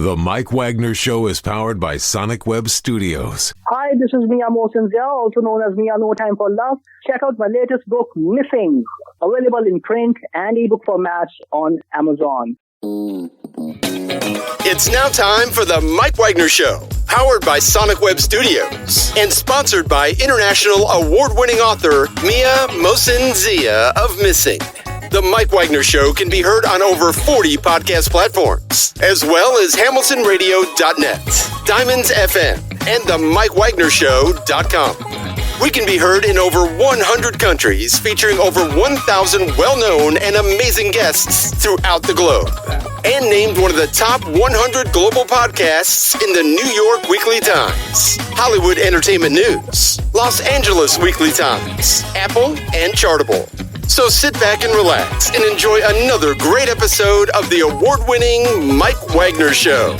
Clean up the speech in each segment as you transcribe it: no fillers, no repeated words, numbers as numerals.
The Mike Wagner Show is powered by Sonic Web Studios. Hi, this is Mia Mosinzia, also known as Mia No Time for Love. Check out my latest book, Missing, available in print and ebook formats on Amazon. It's now time for the Mike Wagner Show, powered by Sonic Web Studios and sponsored by international award-winning author Mia Mosinzia of Missing. The Mike Wagner Show can be heard on over 40 podcast platforms, as well as HamiltonRadio.net, Diamonds FM, and themikewagnershow.com. We can be heard in over 100 countries, featuring over 1,000 well-known and amazing guests throughout the globe. And named one of the top 100 global podcasts in the New York Weekly Times, Hollywood Entertainment News, Los Angeles Weekly Times, Apple, and Chartable. So sit back and relax and enjoy another great episode of the award-winning Mike Wagner Show.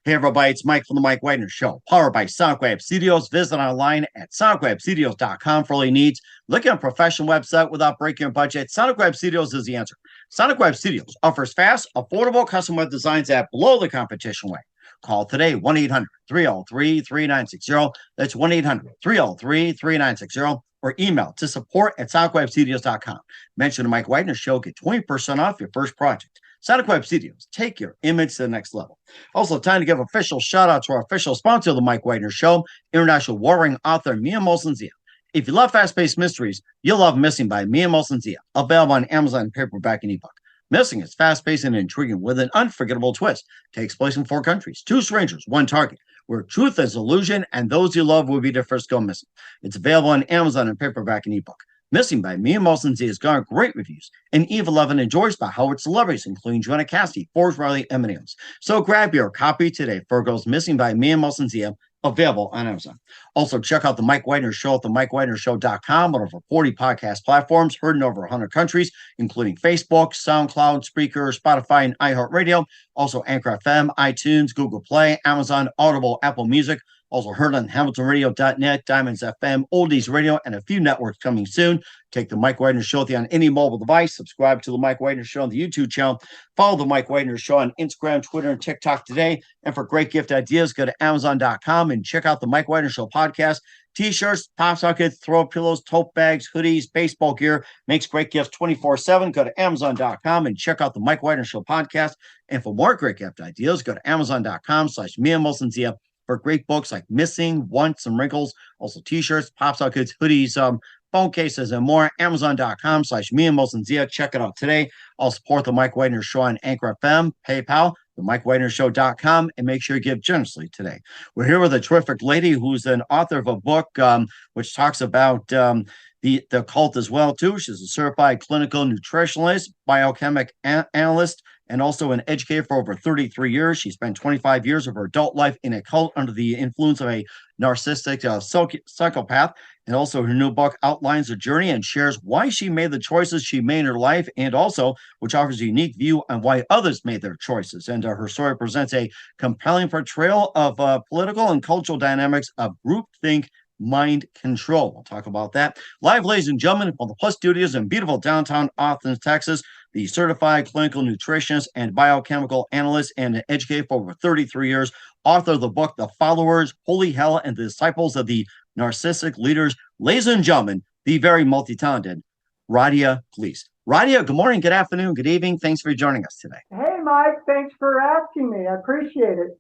Hey everybody, it's Mike from the Mike Wagner Show, powered by Sonic Web Studios. Visit online at sonicwebstudios.com for all your needs. Looking at a professional website without breaking your budget, Sonic Web Studios is the answer. Sonic Web Studios offers fast, affordable custom web designs that blow the competition away. Call today, 1-800-303-3960. That's 1-800-303-3960. Or email to support@sonicwebstudios.com. Mention the Mike Wagner Show, get 20% off your first project. Sonic Web Studios, take your image to the next level. Also, time to give official shout out to our official sponsor of the Mike Wagner Show, international warring author Mia Mosinzia. If you love fast-paced mysteries, you'll love Missing by Mia Mosinzia, available on Amazon paperback and ebook. Missing is fast-paced and intriguing with an unforgettable twist. Takes place in 4 countries, 2 strangers, 1 target, where truth is illusion and those you love will be the first to go missing. It's available on Amazon and paperback and ebook. Missing by Mia Mosinzia has garnered great reviews, and Eve 11 enjoys by Howard celebrities, including Joanna Cassidy, Forrest Riley, and many others. So grab your copy today. Virgo's Missing by Mia Mosinzia, available on Amazon. Also, check out the Mike Wagner Show at themikewagnershow.com on over 40 podcast platforms, heard in over 100 countries, including Facebook, SoundCloud, Spreaker, Spotify, and iHeartradio. Also, Anchor FM, iTunes, Google Play, Amazon, Audible, Apple Music. Also heard on HamiltonRadio.net, Diamonds FM, Oldies Radio, and a few networks coming soon. Take the Mike Wagner Show on any mobile device. Subscribe to the Mike Wagner Show on the YouTube channel. Follow the Mike Wagner Show on Instagram, Twitter, and TikTok today. And for great gift ideas, go to Amazon.com and check out the Mike Wagner Show podcast. T-shirts, pop sockets, throw pillows, tote bags, hoodies, baseball gear. Makes great gifts 24/7. Go to Amazon.com and check out the Mike Wagner Show podcast. And for more great gift ideas, go to Amazon.com/Mia Mosinzia. For great books like Missing, Wants, and Wrinkles, also T-shirts, pop sockets, hoodies, phone cases, and more. Amazon.com/Mia Mosinzia. Check it out today. I'll support the Mike Wagner Show on Anchor FM, PayPal, themikewagnershow.com, and make sure you give generously today. We're here with a terrific lady who's an author of a book which talks about the cult as well, too. She's a certified clinical nutritionist, biochemic analyst, and also an educator for over 33 years. She spent 25 years of her adult life in a cult under the influence of a narcissistic psychopath. And also her new book outlines her journey and shares why she made the choices she made in her life, and also which offers a unique view on why others made their choices. And her story presents a compelling portrayal of political and cultural dynamics of groupthink mind control. We'll talk about that. Live, ladies and gentlemen, from the Plus Studios in beautiful downtown Austin, Texas, the certified clinical nutritionist and biochemical analyst and an educator for over 33 years, author of the book, The Followers, Holy Hell, and the Disciples of the Narcissistic Leaders. Ladies and gentlemen, the very multi-talented Rahdia Gleis. Rahdia, good morning, good afternoon, good evening. Thanks for joining us today. Hey, Mike. Thanks for asking me. I appreciate it.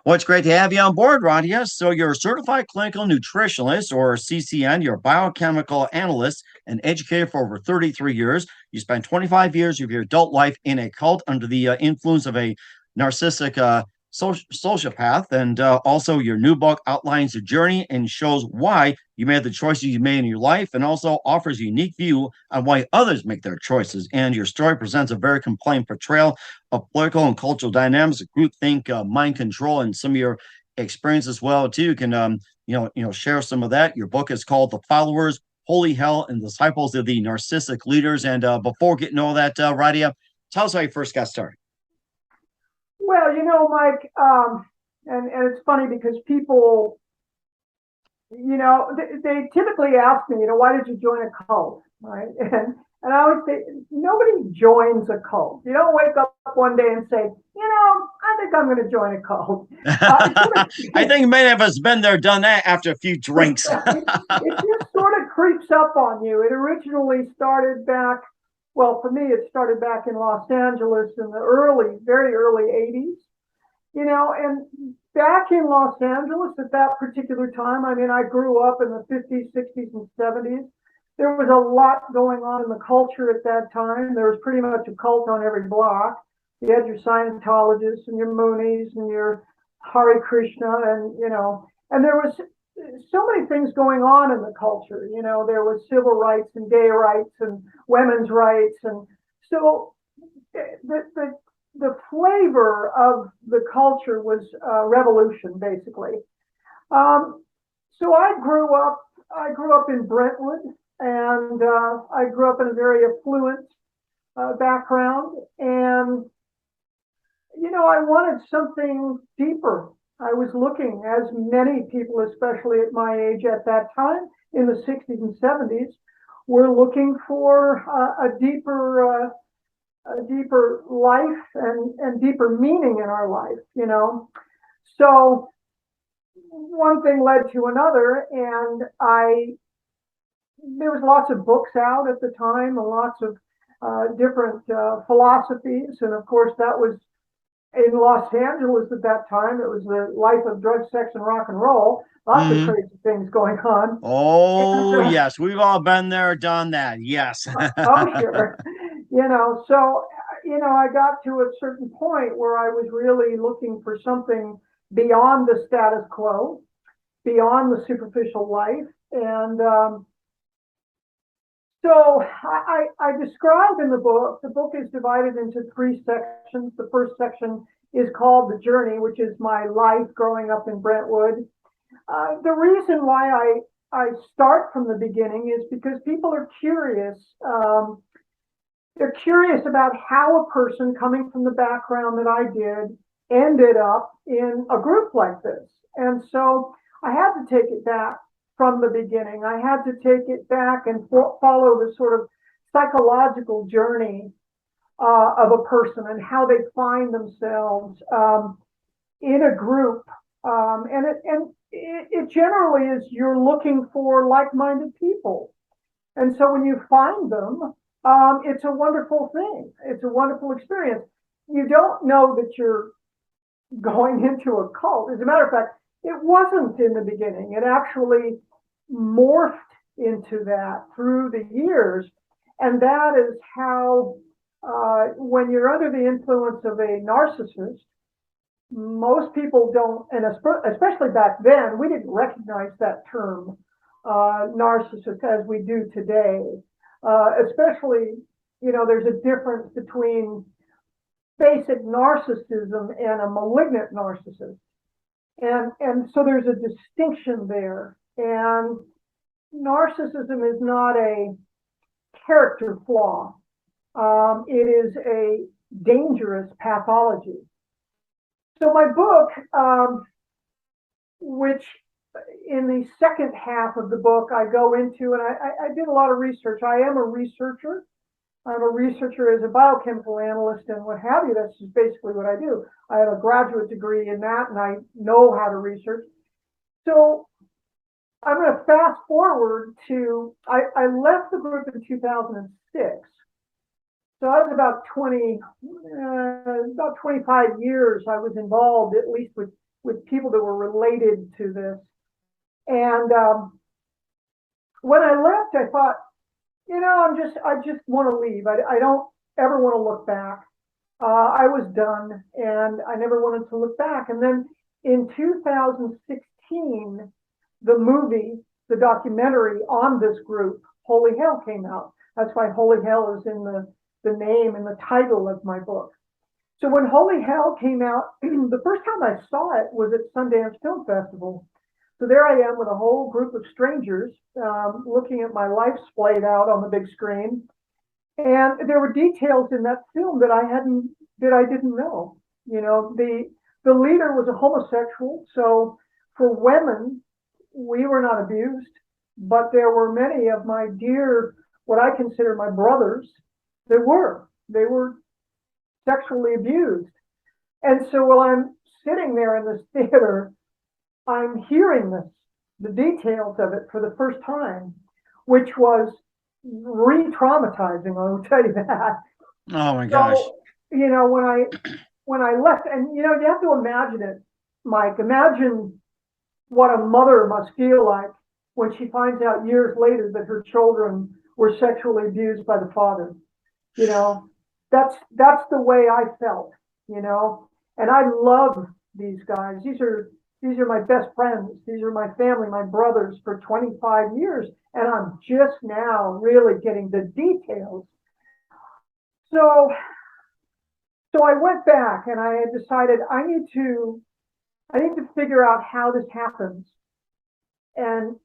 Well, it's great to have you on board, Rahdia. So you're a certified clinical nutritionist, or CCN. You're a biochemical analyst and educator for over 33 years. You spent 25 years of your adult life in a cult under the influence of a narcissistic sociopath. And also your new book outlines the journey and shows why you made the choices you made in your life, and also offers a unique view on why others make their choices. And your story presents a very compelling portrayal of political and cultural dynamics, groupthink, mind control, and some of your experience as well too. You can share some of that. Your book is called The Followers, Holy Hell, and Disciples of the Narcissistic Leaders. And before getting all that, Rahdia, tell us how you first got started. Well, Mike, and it's funny because people they typically ask me, why did you join a cult, right? And I always say, nobody joins a cult. You don't wake up one day and say, I think I'm going to join a cult. I think many of us been there, done that after a few drinks. It just sort of creeps up on you. It originally started back, well, for me, it started back in Los Angeles in the very early 80s. And back in Los Angeles at that particular time, I grew up in the 50s, 60s, and 70s. There was a lot going on in the culture at that time. There was pretty much a cult on every block. You had your Scientologists and your Moonies and your Hare Krishna, and there was so many things going on in the culture. There was civil rights and gay rights and women's rights. And so the flavor of the culture was revolution, basically. So I grew up in Brentwood, and I grew up in a very affluent background. And, I wanted something deeper. I was looking, as many people, especially at my age at that time, in the 60s and 70s, were looking for a deeper life and deeper meaning in our life, So one thing led to another, and there was lots of books out at the time, and lots of different philosophies, and of course that was in Los Angeles at that time. It was the life of drugs, sex, and rock and roll. Lots of crazy things going on. Oh, yes. We've all been there, done that. Yes. Oh, sure. So, I got to a certain point where I was really looking for something beyond the status quo, beyond the superficial life. And so I describe in the book is divided into 3 sections. The first section is called The Journey, which is my life growing up in Brentwood. The reason why I start from the beginning is because people are curious. They're curious about how a person coming from the background that I did ended up in a group like this. And so I had to take it back from the beginning. I had to take it back and follow the sort of psychological journey of a person and how they find themselves in a group. And it generally is you're looking for like-minded people. And so when you find them, it's a wonderful thing. It's a wonderful experience. You don't know that you're going into a cult. As a matter of fact, it wasn't in the beginning. It actually morphed into that through the years. And that is how, when you're under the influence of a narcissist, most people don't, and especially back then, we didn't recognize that term, narcissist, as we do today. Especially, there's a difference between basic narcissism and a malignant narcissist. And so there's a distinction there. And narcissism is not a character flaw. It is a dangerous pathology. So my book, which in the second half of the book I go into, and I did a lot of research. I am a researcher. I'm a researcher as a biochemical analyst and what have you. That's just basically what I do. I have a graduate degree in that, and I know how to research. So I'm going to fast forward to, I left the group in 2006. So I was about 25 years I was involved, at least with people that were related to this. And when I left, I thought, I just want to leave. I don't ever want to look back. I was done, and I never wanted to look back. And then in 2016, the documentary on this group, Holy Hell, came out. That's why Holy Hell is in the name and the title of my book. So when Holy Hell came out, the first time I saw it was at Sundance Film Festival. So there I am with a whole group of strangers looking at my life splayed out on the big screen. And there were details in that film that I didn't know. The leader was a homosexual. So for women, we were not abused, but there were many of my dear, what I consider my brothers, that were. They were sexually abused. And so while I'm sitting there in this theater, I'm hearing this, the details of it for the first time, which was re-traumatizing, I will tell you that. Oh my gosh. So, you know, when I left, and you know, you have to imagine it, Mike. Imagine what a mother must feel like when she finds out years later that her children were sexually abused by the father. You know, that's the way I felt, you know. And I love these guys. These are my best friends. These are my family, my brothers for 25 years. And I'm just now really getting the details. So I went back and I had decided I need to figure out how this happens. And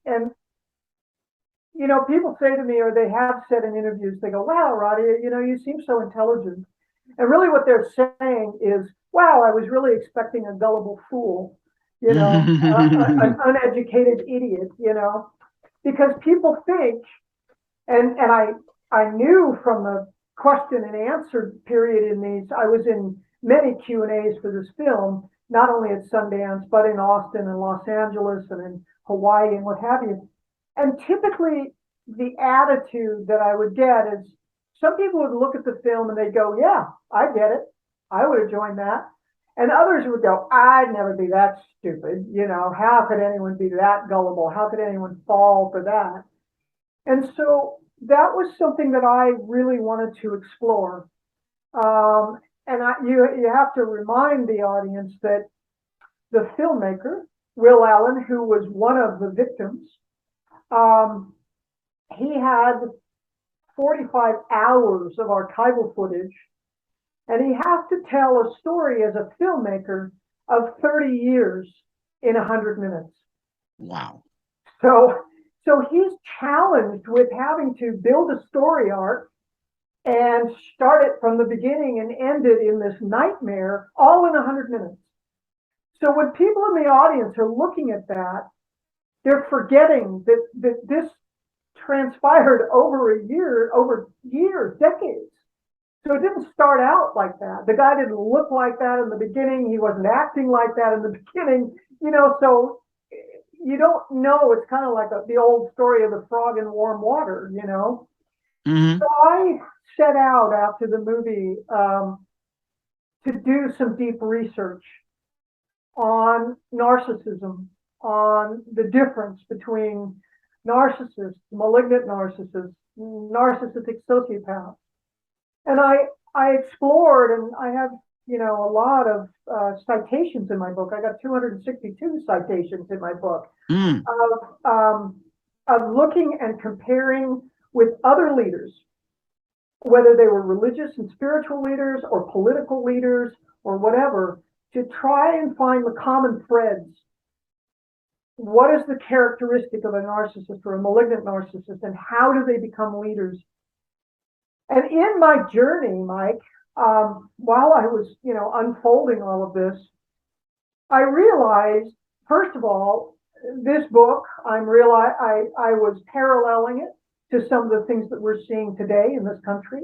you know, people say to me, or they have said in interviews, they go, "Wow, Rahdia, you know, you seem so intelligent." And really what they're saying is, "Wow, I was really expecting a gullible fool, you know, an uneducated idiot, you know," because people think, and I knew from the question and answer period in these, I was in many Q&As for this film, not only at Sundance, but in Austin and Los Angeles and in Hawaii and what have you. And typically the attitude that I would get is some people would look at the film and they'd go, "Yeah, I get it. I would have joined that." And others would go, "I'd never be that stupid. You know, how could anyone be that gullible? How could anyone fall for that?" And so that was something that I really wanted to explore. And you have to remind the audience that the filmmaker, Will Allen, who was one of the victims, he had 45 hours of archival footage, and he has to tell a story as a filmmaker of 30 years in 100 minutes. Wow. So he's challenged with having to build a story arc and start it from the beginning and end it in this nightmare, all in 100 minutes. So when people in the audience are looking at that, they're forgetting that this transpired over years, decades. So it didn't start out like that. The guy didn't look like that in the beginning. He wasn't acting like that in the beginning, you know, so you don't know. It's kind of like the old story of the frog in warm water, you know. Mm-hmm. So I set out after the movie to do some deep research on narcissism, on the difference between narcissists, malignant narcissists, narcissistic sociopaths. And I explored, and I have, you know, a lot of citations in my book. I got 262 citations in my book of looking and comparing with other leaders, whether they were religious and spiritual leaders or political leaders or whatever, to try and find the common threads. What is the characteristic of a narcissist or a malignant narcissist, and how do they become leaders? And in my journey, Mike, while I was, you know, unfolding all of this, I realized, first of all, this book, I was paralleling it to some of the things that we're seeing today in this country.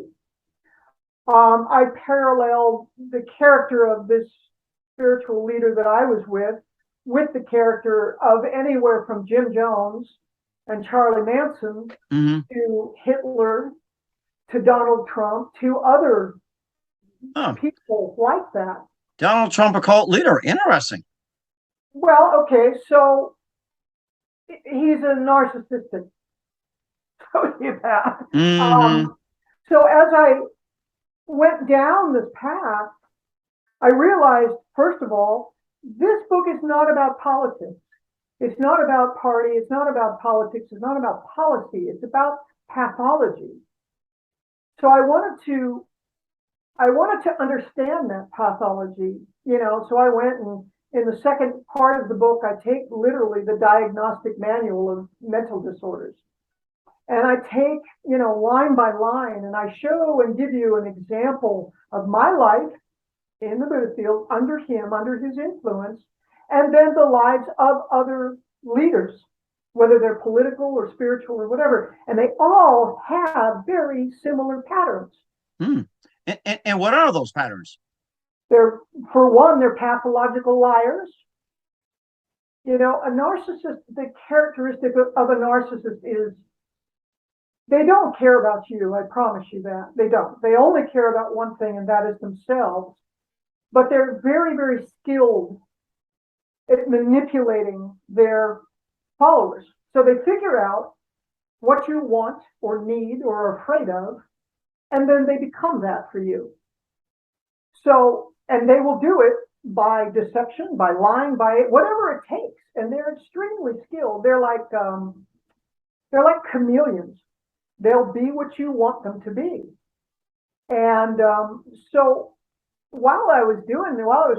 I paralleled the character of this spiritual leader that I was with the character of anywhere from Jim Jones and Charlie Manson to Hitler, to Donald Trump, to other people like that. Donald Trump, a cult leader. Interesting. Well, okay, so he's a narcissistic sociopath. So as I went down this path, I realized, first of all, this book is not about politics. It's not about party. It's not about politics. It's not about policy. It's about pathology. So I wanted to understand that pathology, you know, so I went, and in the second part of the book, I take literally the diagnostic manual of mental disorders. And I take, you know, line by line, and I show and give you an example of my life in the Buddha field, under his influence, and then the lives of other leaders whether they're political or spiritual or whatever, and they all have very similar patterns. And what are those patterns? For one, they're pathological liars. You know, a narcissist, the characteristic of a narcissist is they don't care about you. I promise you that. They don't. They only care about one thing, and that is themselves. But they're very, very skilled at manipulating their followers. So they figure out what you want or need or are afraid of, and then they become that for you. So, and they will do it by deception, by lying, by whatever it takes. And they're extremely skilled. They're like chameleons. They'll be what you want them to be. And so while I was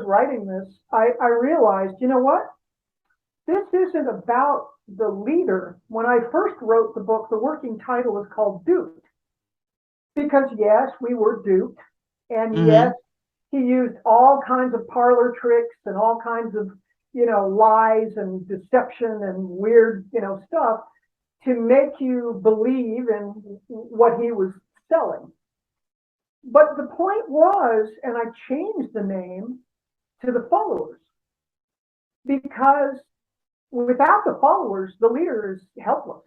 writing this, I realized, you know what? This isn't about the leader. When I first wrote the book, the working title is called Duped. Because yes, we were duped. And yes, he used all kinds of parlor tricks and all kinds of, lies and deception and weird, stuff to make you believe in what he was selling. But the point was, and I changed the name to the followers, because without the followers, the leader is helpless.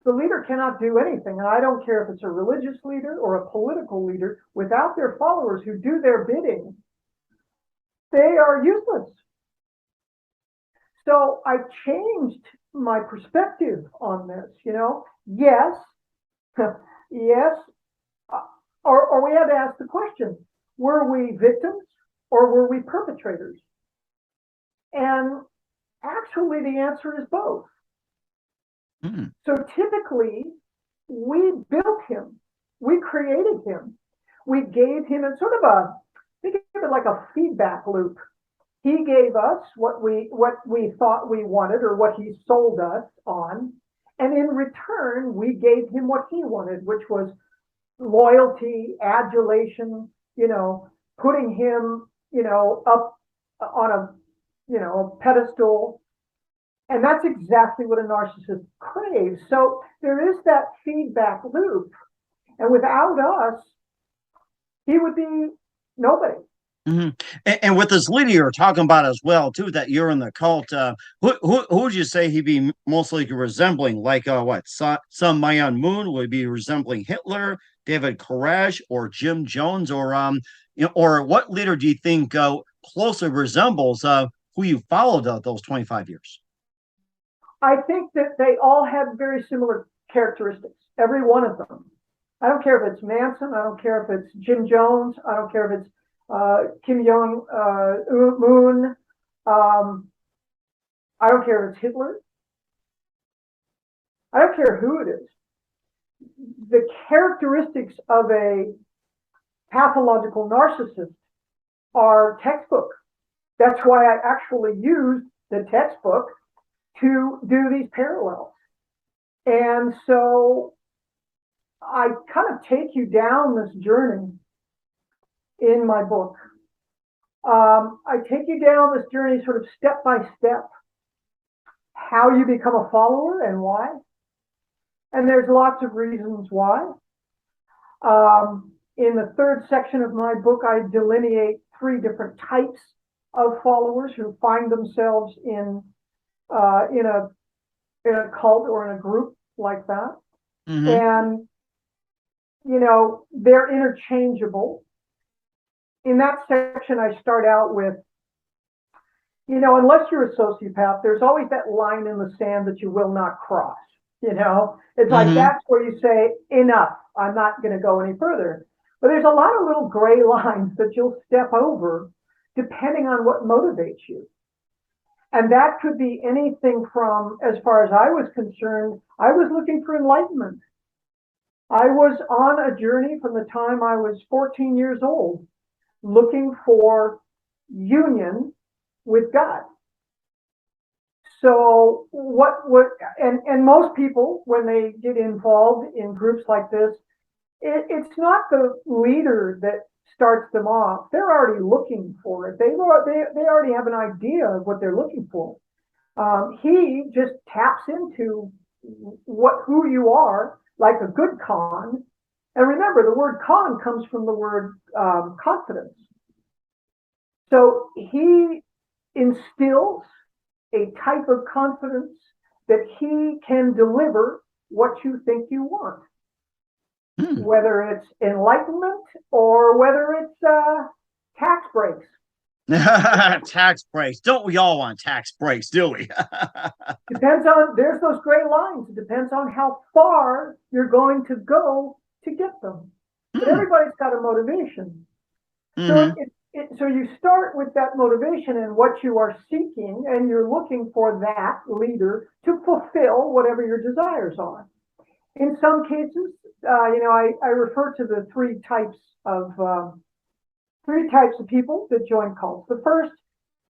The leader cannot do anything. And I don't care if it's a religious leader or a political leader. Without their followers who do their bidding, they are useless. So I changed my perspective on this, yes, yes, or we had to ask the question, were we victims or were we perpetrators? And actually the answer is both. So typically we built him, we created him, we gave him a sort of think of it like a feedback loop. He gave us what we thought we wanted or what he sold us on. And in return, we gave him what he wanted, which was loyalty, adulation, putting him, up on a pedestal. And that's exactly what a narcissist craves. So there is that feedback loop. And without us, he would be nobody. And with this leader you're talking about as well, too, that you're in the cult, who would you say he'd be most likely resembling? Like Sun Myung Moon? Would he be resembling Hitler, David Koresh, or Jim Jones, or or what leader do you think closely resembles who you followed those 25 years? I think that they all had very similar characteristics, every one of them. I don't care if it's Manson, I don't care if it's Jim Jones, I don't care if it's Kim Jong-un, I don't care if it's Hitler. I don't care who it is. The characteristics of a pathological narcissist are textbook. That's why I actually used the textbook to do these parallels. And so I kind of take you down this journey in my book. I take you down this journey sort of step by step, how you become a follower and why. And there's lots of reasons why. In the third section of my book, I delineate 3 different types of followers who find themselves in a cult or in a group like that. And, they're interchangeable. In that section, I start out with, unless you're a sociopath, there's always that line in the sand that you will not cross. It's like that's where you say, enough, I'm not going to go any further. But there's a lot of little gray lines that you'll step over depending on what motivates you. And that could be anything from, as far as I was concerned, I was looking for enlightenment. I was on a journey from the time I was 14 years old, looking for union with God. So and most people, when they get involved in groups like this, it's not the leader that starts them off. They're already looking for it. They already have an idea of what they're looking for. He just taps into who you are, like a good con. And remember, the word con comes from the word confidence. So he instills a type of confidence that he can deliver what you think you want, whether it's enlightenment or whether it's tax breaks. Tax breaks. Don't we all want tax breaks, do we? Depends on, there's those gray lines. It depends on how far you're going to go to get them. But everybody's got a motivation. So so you start with that motivation and what you are seeking, and you're looking for that leader to fulfill whatever your desires are. In some cases, I refer to the three types of people that join cults. The first,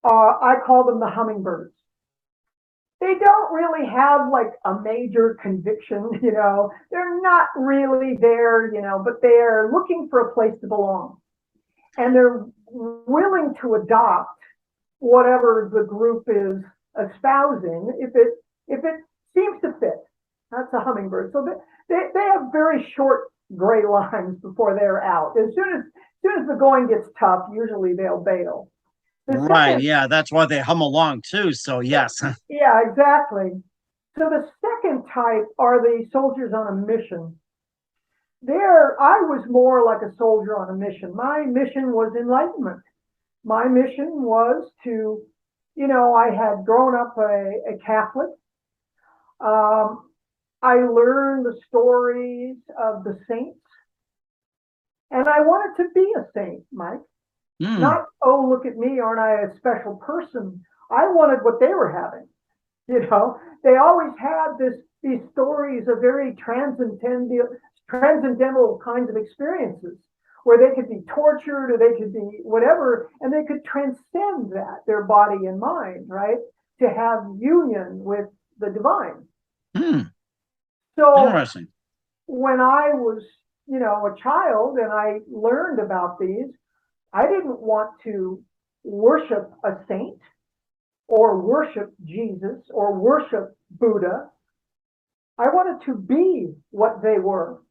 I call them the hummingbirds. They don't really have like a major conviction, they're not really there, but they're looking for a place to belong. And they're willing to adopt whatever the group is espousing if it seems to fit. That's a hummingbird. So they have very short gray lines before they're out. As soon as the going gets tough, usually they'll bail. Yeah, that's why they hum along too. So yes. Yeah, exactly. So the second type are the soldiers on a mission. There, I was more like a soldier on a mission. My mission was enlightenment. My mission was to, I had grown up a Catholic. I learned the stories of the saints. And I wanted to be a saint, Mike. Not, oh, look at me, aren't I a special person? I wanted what they were having. They always had these stories of very transcendental kinds of experiences where they could be tortured or they could be whatever, and they could transcend that, their body and mind, right? To have union with the divine. So interesting. When I was, a child and I learned about these, I didn't want to worship a saint or worship Jesus or worship Buddha. I wanted to be what they were.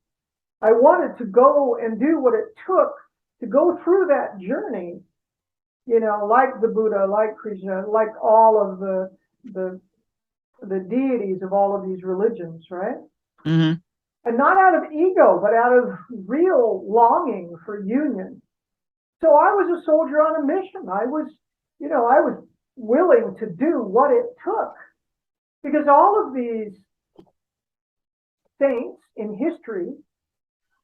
I wanted to go and do what it took to go through that journey, like the Buddha, like Krishna, like all of the deities of all of these religions, right? And not out of ego, but out of real longing for union. So I was a soldier on a mission. I was willing to do what it took, because all of these saints in history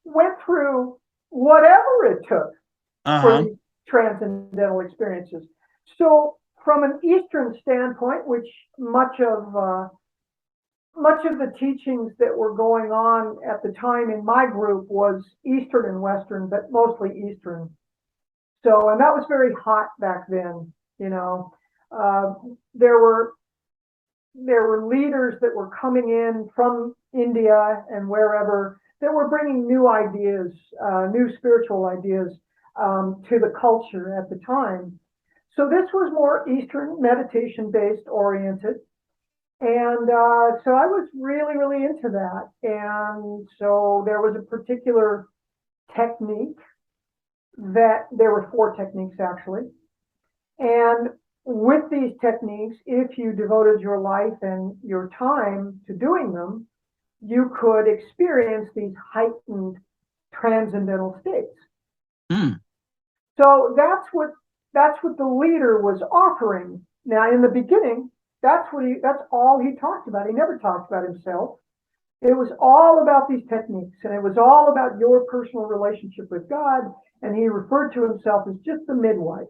went through whatever it took for these transcendental experiences. So from an Eastern standpoint, which much of the teachings that were going on at the time in my group was Eastern and Western, but mostly Eastern. So, and that was very hot back then. There were leaders that were coming in from India and wherever that were bringing new ideas, new spiritual ideas to the culture at the time. So this was more Eastern meditation-based oriented. And so I was really, really into that. And so there was a particular technique that there were 4 techniques actually. And with these techniques, if you devoted your life and your time to doing them, you could experience these heightened transcendental states. So that's what the leader was offering. Now, in the beginning, that's all he talked about. He never talked about himself. It was all about these techniques, and it was all about your personal relationship with God. And he referred to himself as just the midwife.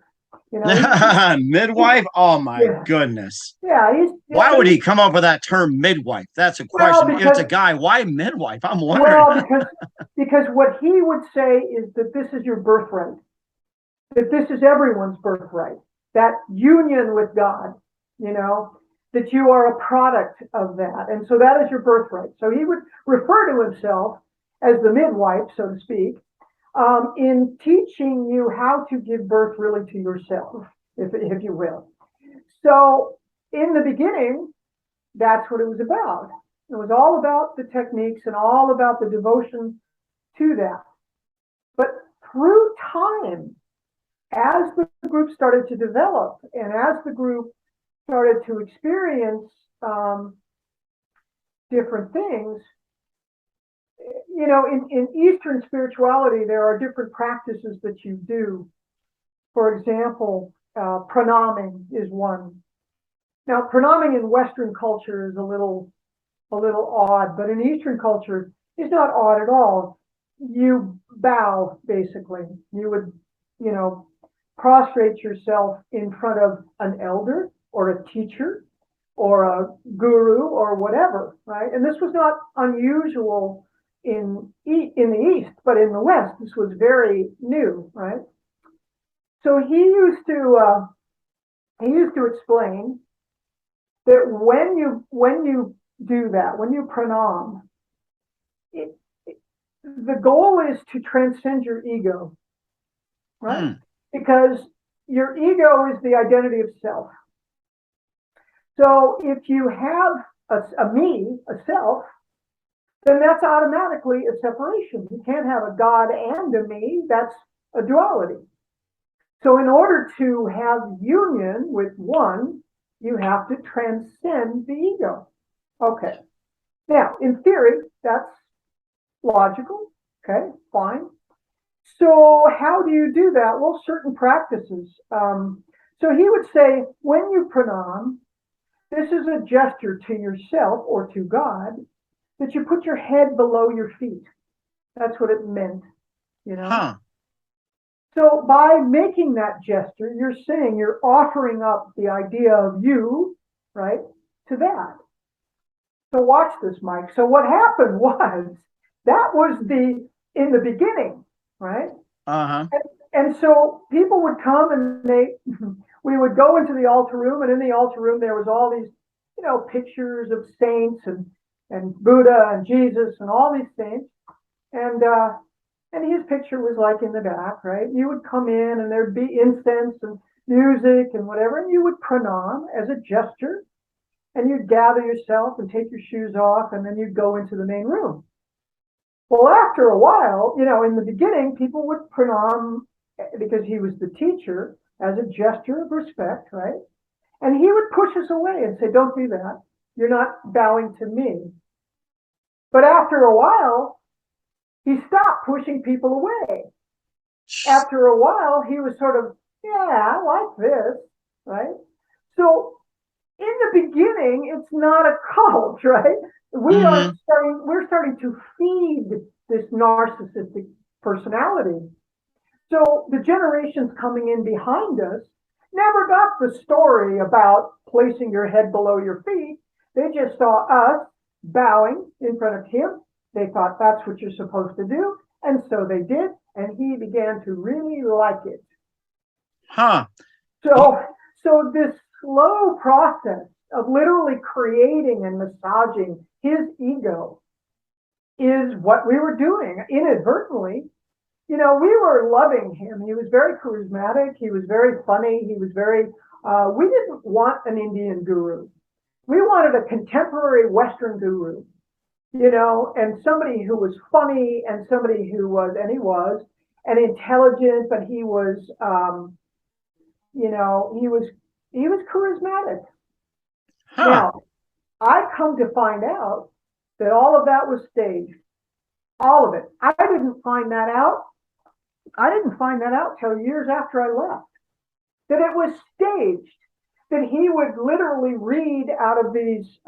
Midwife? Oh my goodness. Yeah. Why would he come up with that term midwife? That's a question. If it's a guy, why midwife? I'm wondering. Well, because what he would say is that this is your birthright, that this is everyone's birthright, that union with God, that you are a product of that. And so that is your birthright. So he would refer to himself as the midwife, so to speak, in teaching you how to give birth really to yourself, if you will. So in the beginning, that's what it was about. It was all about the techniques and all about the devotion to that. But through time, as the group started to develop and as the group started to experience different things, you know, in Eastern spirituality, there are different practices that you do. For example, pranaming is one. Now, pranaming in Western culture is a little odd, but in Eastern culture, it's not odd at all. You bow, basically. You would, you know, prostrate yourself in front of an elder or a teacher or a guru or whatever, right? And this was not unusual in the East, but in the West, this was very new, right? So he used to explain that when you do that, when you pranam, the goal is to transcend your ego, right? Because your ego is the identity of self. So if you have a me, a self, then that's automatically a separation. You can't have a God and a me. That's a duality. So in order to have union with one, you have to transcend the ego. Okay. Now, in theory, that's logical. Okay, fine. So how do you do that? Well, certain practices. So he would say, when you pranam, this is a gesture to yourself or to God that you put your head below your feet. That's what it meant, you know? Huh. So by making that gesture, you're saying you're offering up the idea of you, right, to that. So watch this, Mike. So what happened was, that was in the beginning, right? Uh-huh. And so people would come and we would go into the altar room, and in the altar room there was all these, you know, pictures of saints and Buddha and Jesus and all these saints. And his picture was like in the back, right? You would come in and there'd be incense and music and whatever, and you would pranam as a gesture, and you'd gather yourself and take your shoes off, and then you'd go into the main room. Well, after a while, you know, in the beginning, people would pranam because he was the teacher as a gesture of respect, right? And he would push us away and say, don't do that. You're not bowing to me. But after a while, he stopped pushing people away. After a while, he was sort of, yeah, I like this, right? So in the beginning, it's not a cult, right? We're starting to feed this narcissistic personality. So the generations coming in behind us never got the story about placing your head below your feet. They just saw us bowing in front of him. They thought that's what you're supposed to do. And so they did. And he began to really like it. Huh. So this slow process of literally creating and massaging his ego is what we were doing inadvertently. You know, we were loving him. He was very charismatic. He was very funny. He was very, we didn't want an Indian guru. We wanted a contemporary Western guru, you know, and somebody who was funny and somebody who was, and he was, and intelligent, but he was, you know, he was charismatic. Huh. Now, I come to find out that all of that was staged. All of it. I didn't find that out till years after I left. That it was staged. That he would literally read out of these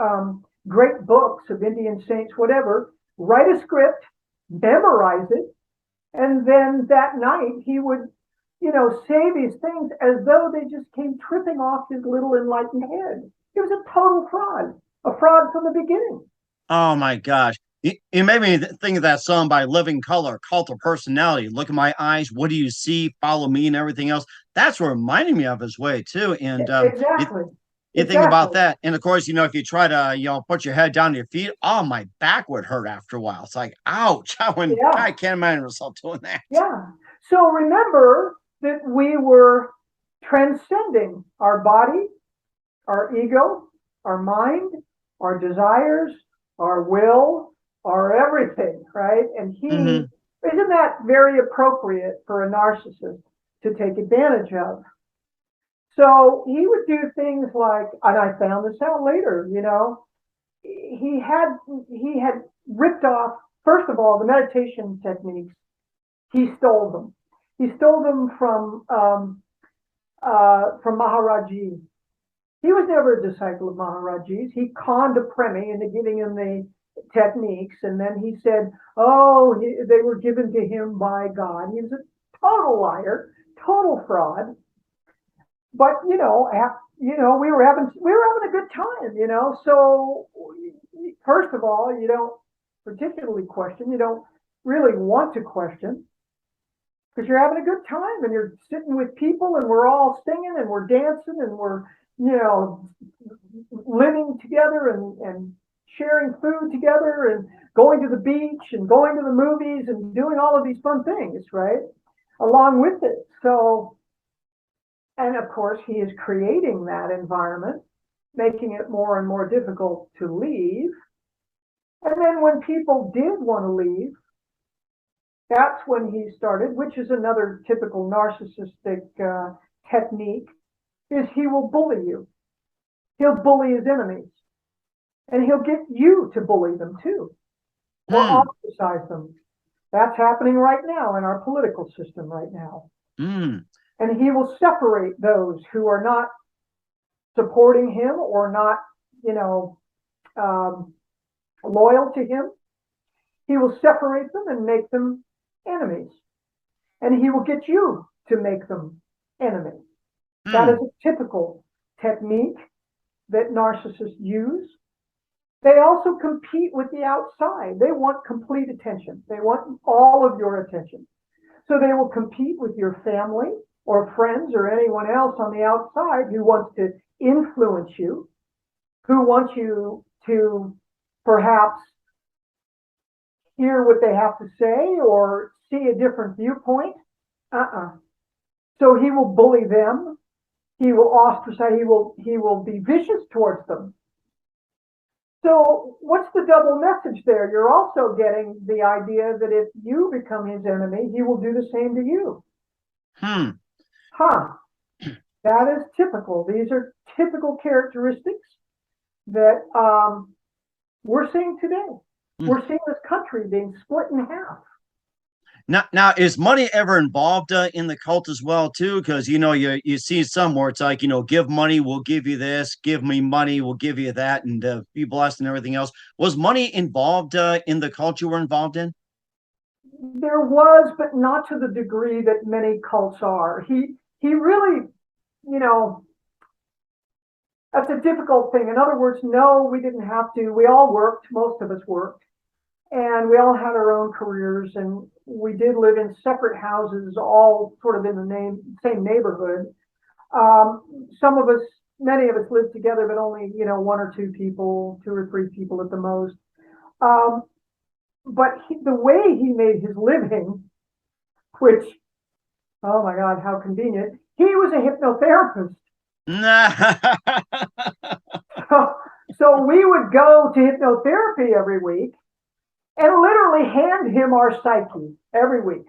great books of Indian saints, whatever, write a script, memorize it, and then that night he would, you know, say these things as though they just came tripping off his little enlightened head. It was a total fraud, a fraud from the beginning. Oh my gosh. You made me think of that song by Living Color, Cult of Personality. Look at my eyes. What do you see? Follow me and everything else. That's what reminded me of his way too. And Exactly. you think about that. And of course, you know, if you try to, you know, put your head down to your feet, oh, my back would hurt after a while. It's like, ouch. I can't imagine myself doing that. Yeah. So remember that we were transcending our body, our ego, our mind, our desires, our will, our everything, right? And isn't that very appropriate for a narcissist to take advantage of? So he would do things like, and I found this out later, he had ripped off, first of all, the meditation techniques. He stole them. He stole them from Maharaji. He was never a disciple of Maharaji's. He conned a Premi into giving him the techniques, and then he said, they were given to him by God. He was a total liar, total fraud. But we were having a good time, So first of all, you don't particularly question. You don't really want to question, because you're having a good time and you're sitting with people and we're all singing and we're dancing and we're living together and sharing food together and going to the beach and going to the movies and doing all of these fun things, right? Along with it. So, and of course, he is creating that environment, making it more and more difficult to leave. And then when people did want to leave, that's when he started, which is another typical narcissistic technique, is he will bully you. He'll bully his enemies. And he'll get you to bully them too, or ostracize them. That's happening right now in our political system right now. And he will separate those who are not supporting him or not, loyal to him. He will separate them and make them enemies. And he will get you to make them enemies. That is a typical technique that narcissists use. They also compete with the outside. They want complete attention. They want all of your attention. So they will compete with your family or friends or anyone else on the outside who wants to influence you, who wants you to perhaps hear what they have to say or see a different viewpoint. So he will bully them. He will ostracize. He will be vicious towards them. So what's the double message there? You're also getting the idea that if you become his enemy, he will do the same to you. That is typical. These are typical characteristics that we're seeing today. We're seeing this country being split in half. Now, is money ever involved in the cult as well, too? Because, you see some where it's like, give money, we'll give you this, give me money, we'll give you that, and be blessed and everything else. Was money involved in the cult you were involved in? There was, but not to the degree that many cults are. He really, that's a difficult thing. In other words, no, we didn't have to. We all worked. Most of us worked. And we all had our own careers, and we did live in separate houses, all sort of in the same neighborhood. Many of us lived together, but only, one or two people, 2 or 3 people at the most. But the way he made his living, which, oh my God, how convenient. He was a hypnotherapist. So we would go to hypnotherapy every week and literally hand him our psyche every week.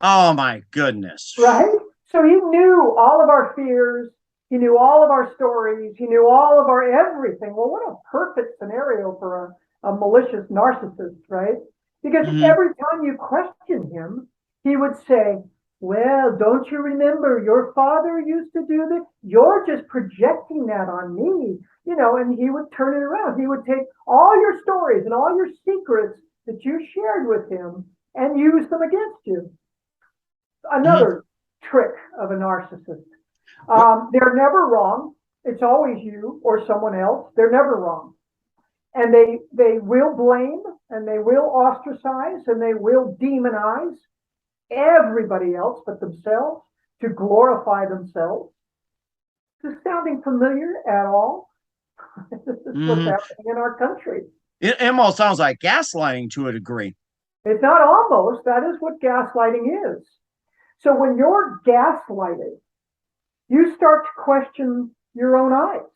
Oh my goodness. Right? So he knew all of our fears. He knew all of our stories. He knew all of our everything. Well, what a perfect scenario for a malicious narcissist, right? Because every time you question him, he would say, well, don't you remember your father used to do this? You're just projecting that on me, and he would turn it around. He would take all your stories and all your secrets that you shared with him and use them against you. Another trick of a narcissist. They're never wrong. It's always you or someone else. They're never wrong. And they will blame, and they will ostracize, and they will demonize everybody else but themselves to glorify themselves. Is this sounding familiar at all? This is what's happening in our country. It almost sounds like gaslighting to a degree. It's not almost. That is what gaslighting is. So when you're gaslighted, you start to question your own eyes.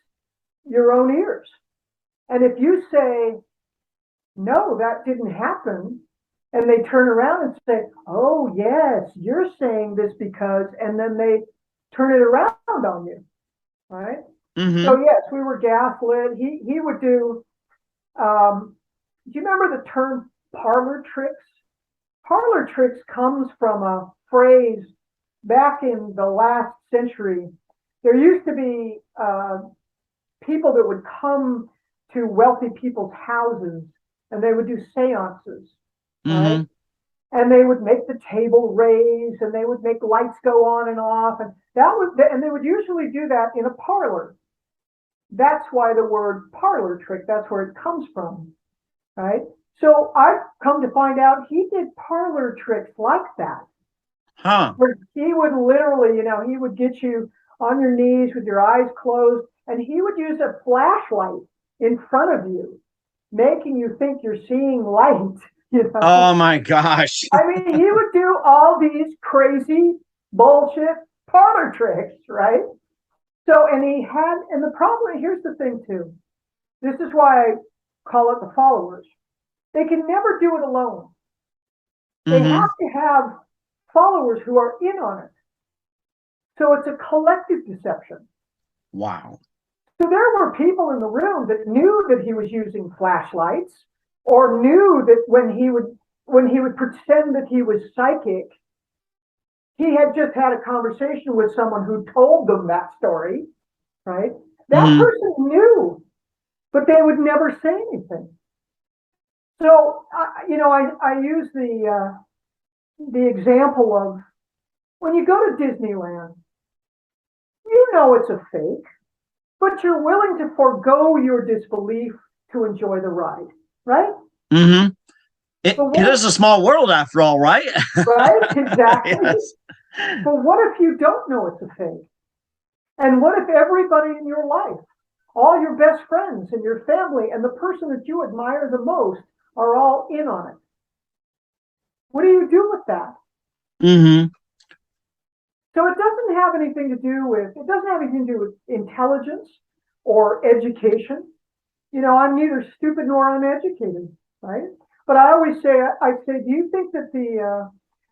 your own ears. And if you say, no, that didn't happen, and they turn around and say, oh, yes, you're saying this because, and then they turn it around on you, right? Mm-hmm. So, yes, we were gaslit. He would do, do you remember the term parlor tricks? Parlor tricks comes from a phrase back in the last century. There used to be people that would come to wealthy people's houses, and they would do seances, right? And they would make the table raise, and they would make lights go on and off, and and they would usually do that in a parlor. That's why the word parlor trick, that's where it comes from, right? So I've come to find out he did parlor tricks like that. Huh. Where he would literally, he would get you on your knees with your eyes closed, and he would use a flashlight in front of you, making you think you're seeing light. Oh my gosh. I mean, he would do all these crazy bullshit parlor tricks, right? So, and the problem, here's the thing too. This is why I call it the followers. They can never do it alone. They have to have followers who are in on it. So it's a collective deception. Wow. So there were people in the room that knew that he was using flashlights, or knew that when he would pretend that he was psychic, he had just had a conversation with someone who told them that story, right? That person knew, but they would never say anything. So, I use the example of when you go to Disneyland, it's a fake, but you're willing to forego your disbelief to enjoy the ride, right? Mm-hmm. It is a small world after all, right? Right, exactly. Yes. But what if you don't know it's a fake? And what if everybody in your life, all your best friends and your family and the person that you admire the most are all in on it? What do you do with that? Mm-hmm. So it doesn't have anything to do with intelligence or education. I'm neither stupid nor uneducated, right? But I always say, do you think that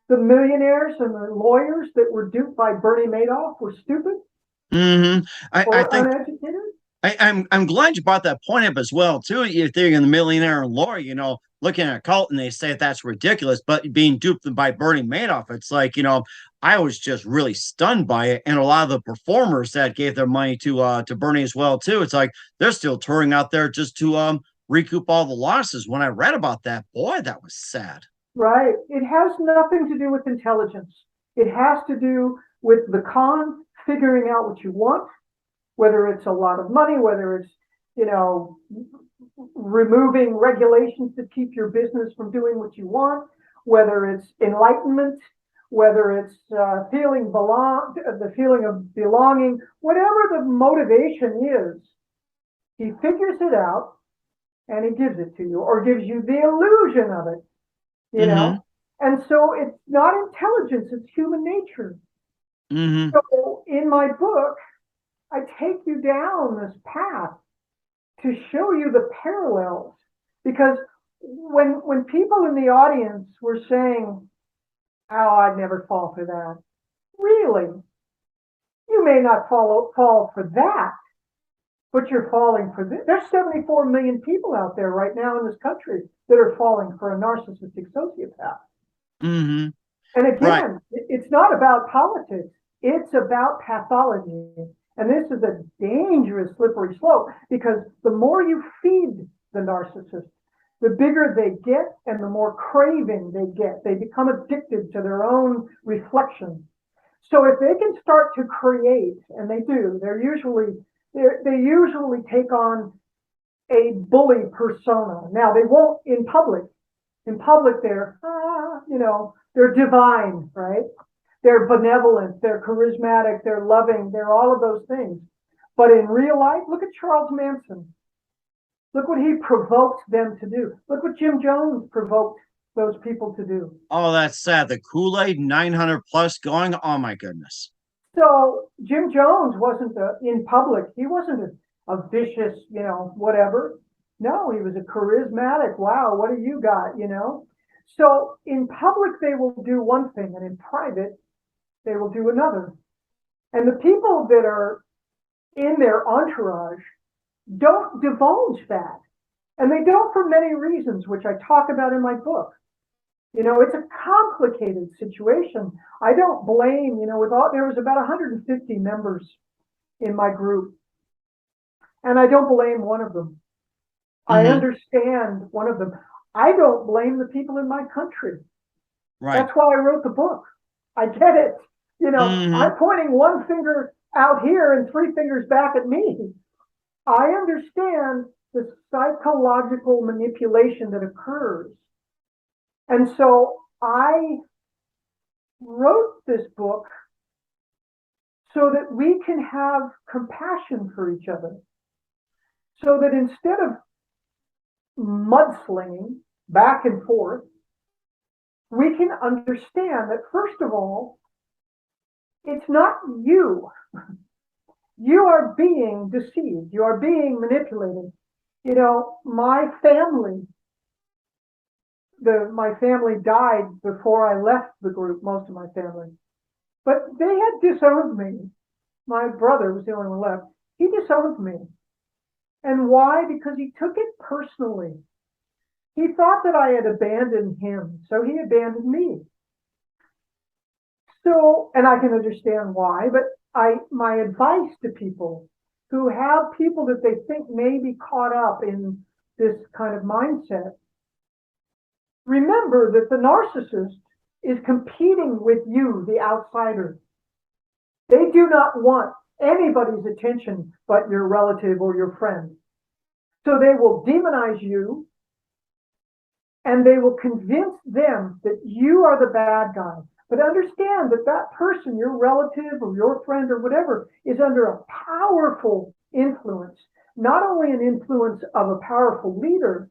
the millionaires and the lawyers that were duped by Bernie Madoff were stupid? Mm-hmm. I think uneducated? I'm glad you brought that point up as well, too. You're thinking the millionaire and lawyer, looking at Colton, they say that's ridiculous, but being duped by Bernie Madoff, it's like, I was just really stunned by it. And a lot of the performers that gave their money to Bernie as well, too, it's like they're still touring out there just to recoup all the losses. When I read about that, boy, that was sad. Right. It has nothing to do with intelligence. It has to do with the con, figuring out what you want, whether it's a lot of money, whether it's, removing regulations that keep your business from doing what you want, whether it's enlightenment, whether it's the feeling of belonging, whatever the motivation is, he figures it out and he gives it to you, or gives you the illusion of it, know? And so it's not intelligence, it's human nature. So in my book, I take you down this path to show you the parallels, because when people in the audience were saying, oh, I'd never fall for that. Really? You may not fall for that, but you're falling for this. There's 74 million people out there right now in this country that are falling for a narcissistic sociopath. And again, it's not about politics. It's about pathology. And this is a dangerous slippery slope, because the more you feed the narcissist, the bigger they get and the more craving they get. They become addicted to their own reflection. So if they can start to create, and they do, they usually take on a bully persona. Now, they won't in public. In public, they're divine, right? They're benevolent, they're charismatic, they're loving, they're all of those things. But in real life, look at Charles Manson. Look what he provoked them to do. Look what Jim Jones provoked those people to do. Oh, that's sad. The Kool-Aid 900 plus going. Oh my goodness. So Jim Jones wasn't in public. He wasn't a vicious, whatever. No, he was a charismatic. Wow, what do you got, So in public, they will do one thing, and in private, they will do another. And the people that are in their entourage don't divulge that. And they don't for many reasons, which I talk about in my book. It's a complicated situation. I don't blame, there was about 150 members in my group. And I don't blame one of them. I understand one of them. I don't blame the people in my country. Right. That's why I wrote the book. I get it. I'm pointing one finger out here and three fingers back at me. I understand the psychological manipulation that occurs. And so I wrote this book so that we can have compassion for each other. So that instead of mudslinging back and forth, we can understand that, first of all, it's not you. You are being deceived. You are being manipulated. My family died before I left the group, most of my family. But they had disowned me. My brother was the only one left. He disowned me. And why? Because he took it personally. He thought that I had abandoned him, so he abandoned me. So, and I can understand why, but my advice to people who have people that they think may be caught up in this kind of mindset, remember that the narcissist is competing with you, the outsider. They do not want anybody's attention but your relative or your friend. So they will demonize you, and they will convince them that you are the bad guy. But understand that that person, your relative or your friend or whatever, is under a powerful influence. Not only an influence of a powerful leader,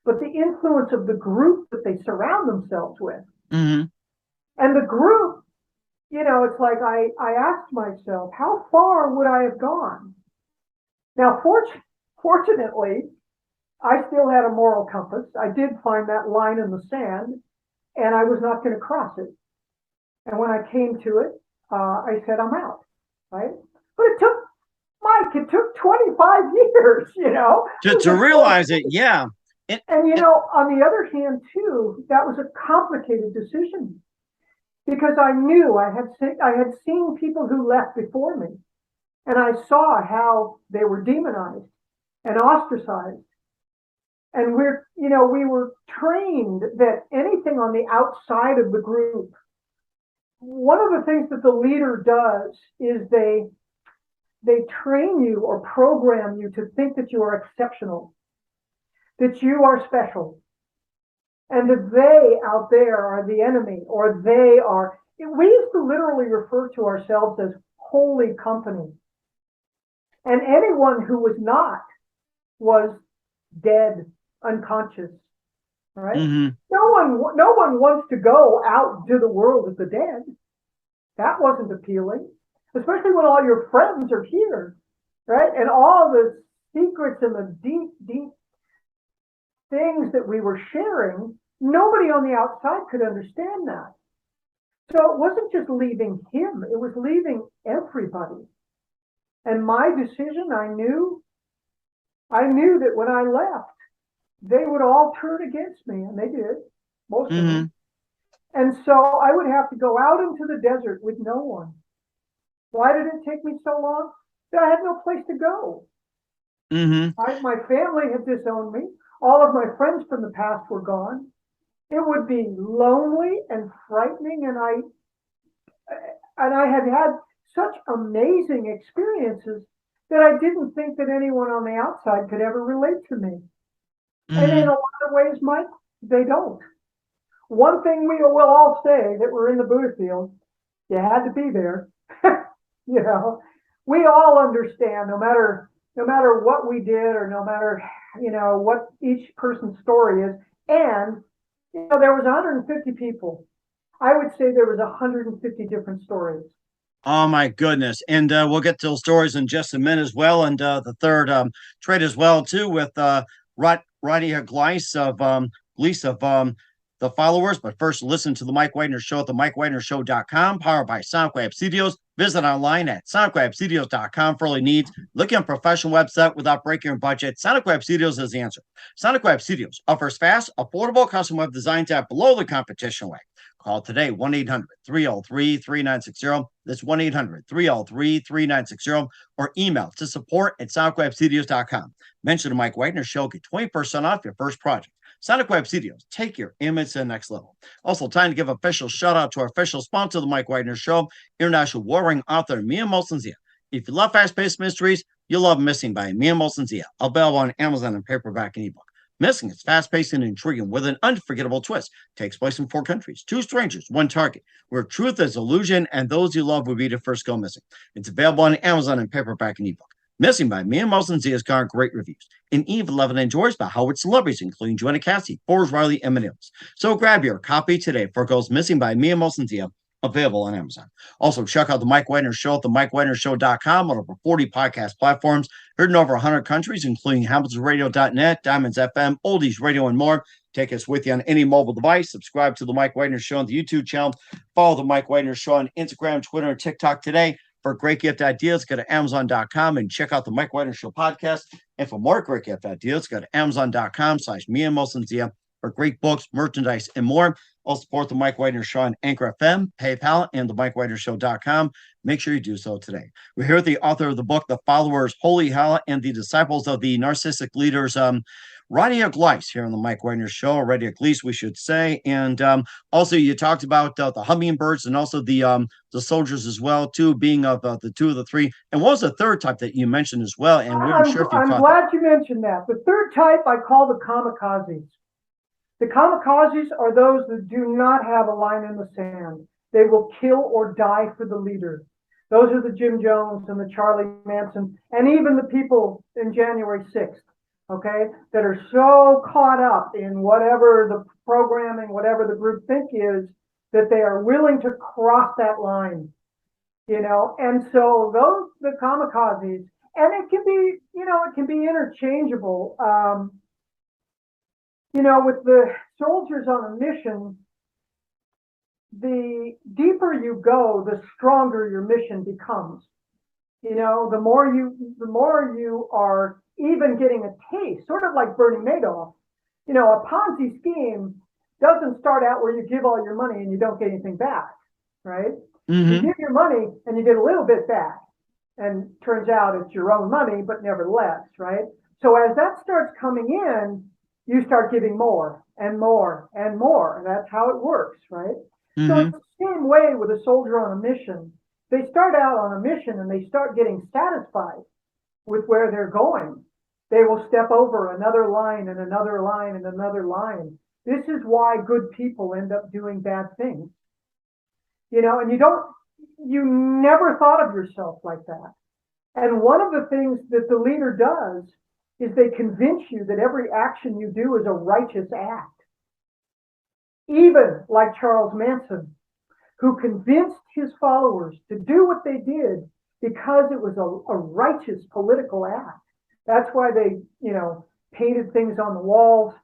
but the influence of the group that they surround themselves with. And the group, it's like I asked myself, how far would I have gone? Now, fortunately, I still had a moral compass. I did find that line in the sand, and I was not going to cross it. And when I came to it, I said, I'm out, right? But it took 25 years, To realize it, yeah. And on the other hand, too, that was a complicated decision because I knew I had seen people who left before me, and I saw how they were demonized and ostracized. And we were trained that anything on the outside of the group, one of the things that the leader does is they train you or program you to think that you are exceptional, that you are special, and that they out there are the enemy, or they are. We used to literally refer to ourselves as holy company. And anyone who was not was dead, unconscious, right? No one wants to go out to the world of the dead. That wasn't appealing, especially when all your friends are here, right? And all the secrets and the deep, deep things that we were sharing, nobody on the outside could understand that. So it wasn't just leaving him, it was leaving everybody. And my decision, I knew that when I left, they would all turn against me, and they did, most of them. And so I would have to go out into the desert with no one. Why did it take me so long? I had no place to go. My family had disowned me. All of my friends from the past were gone. It would be lonely and frightening, and I had such amazing experiences that I didn't think that anyone on the outside could ever relate to me. And in a lot of ways, Mike, they don't. One thing we will all say that we're in the Buddha field, you had to be there. We all understand, no matter what we did, or no matter what each person's story is. And there was 150 people. I would say there was 150 different stories. Oh my goodness! And we'll get to those stories in just a minute as well, and the third trade as well too with Rahdia Gleis of the followers. But first, listen to the Mike Wagner Show at themikewagnershow.com, powered by Sonic Web Studios. Visit online at sonicwebstudios.com for all your needs. Looking at a professional website without breaking your budget? Sonic Web Studios is the answer. Sonic Web Studios offers fast, affordable custom web designs at below the competition rate. Call today, 1-800-303-3960. That's 1-800-303-3960. Or email to support@sonicwebstudios.com. Mention the Mike Wagner Show. Get 20% off your first project. Sonic Web Studios, take your image to the next level. Also, time to give official shout out to our official sponsor, The Mike Wagner Show, international warring author Mia Molson-Zia. If you love fast-paced mysteries, you'll love Missing by Mia Molson-Zia, available on Amazon in paperback and ebook. Missing is fast-paced and intriguing with an unforgettable twist. Takes place in 4 countries, 2 strangers, 1 target, where truth is illusion and those you love will be the first go missing. It's available on Amazon in paperback and ebook. Missing by Mia Molson-Zia has garnered great reviews. And Eve 11 enjoys by Howard celebrities, including Joanna Cassidy, Forbes Riley, and Manils. So grab your copy today for Goes Missing by Mia Molson-Zia, available on Amazon. Also, check out The Mike Wagner Show at themikewagnershow.com on over 40 podcast platforms, heard in over 100 countries, including hamiltonradio.net, Diamonds FM, Oldies Radio, and more. Take us with you on any mobile device. Subscribe to The Mike Wagner Show on the YouTube channel. Follow The Mike Wagner Show on Instagram, Twitter, and TikTok today. For great gift ideas, go to Amazon.com and check out the Mike Wagner Show podcast. And for more great gift ideas, go to Amazon.com/Mia Molson-Zia for great books, merchandise, and more. Also support the Mike Wagner Show on Anchor FM, PayPal, and the mikewagnershow.com. Make sure you do so today. We're here with the author of the book, The Followers, Holy Hell, and the Disciples of the Narcissistic Leaders, Rahdia Gleis, here on the Mike Wagner Show, Rahdia Gleis, we should say. And also, you talked about the hummingbirds and also the soldiers as well, too, being of the 2 of the 3. And what was the third type that you mentioned as well? And we weren't sure if you I'm glad you mentioned that. The third type I call the kamikazes. The kamikazes are those that do not have a line in the sand. They will kill or die for the leader. Those are the Jim Jones and the Charlie Manson, and even the people in January 6th. Okay, that are so caught up in whatever the programming, whatever the groupthink is, that they are willing to cross that line, and so those, the kamikazes, and it can be, it can be interchangeable. With the soldiers on a mission, the deeper you go, the stronger your mission becomes. The more you are even getting a taste, sort of like Bernie Madoff. A Ponzi scheme doesn't start out where you give all your money and you don't get anything back, right? Mm-hmm. You give your money and you get a little bit back, and turns out it's your own money, but nevertheless, right? So as that starts coming in, you start giving more and more and more, and that's how it works, right? Mm-hmm. So it's the same way with a soldier on a mission. They start out on a mission and they start getting satisfied with where they're going. They will step over another line and another line and another line. This is why good people end up doing bad things. And you never thought of yourself like that. And one of the things that the leader does is they convince you that every action you do is a righteous act. Even like Charles Manson, who convinced his followers to do what they did because it was a righteous political act. That's why they, painted things on the walls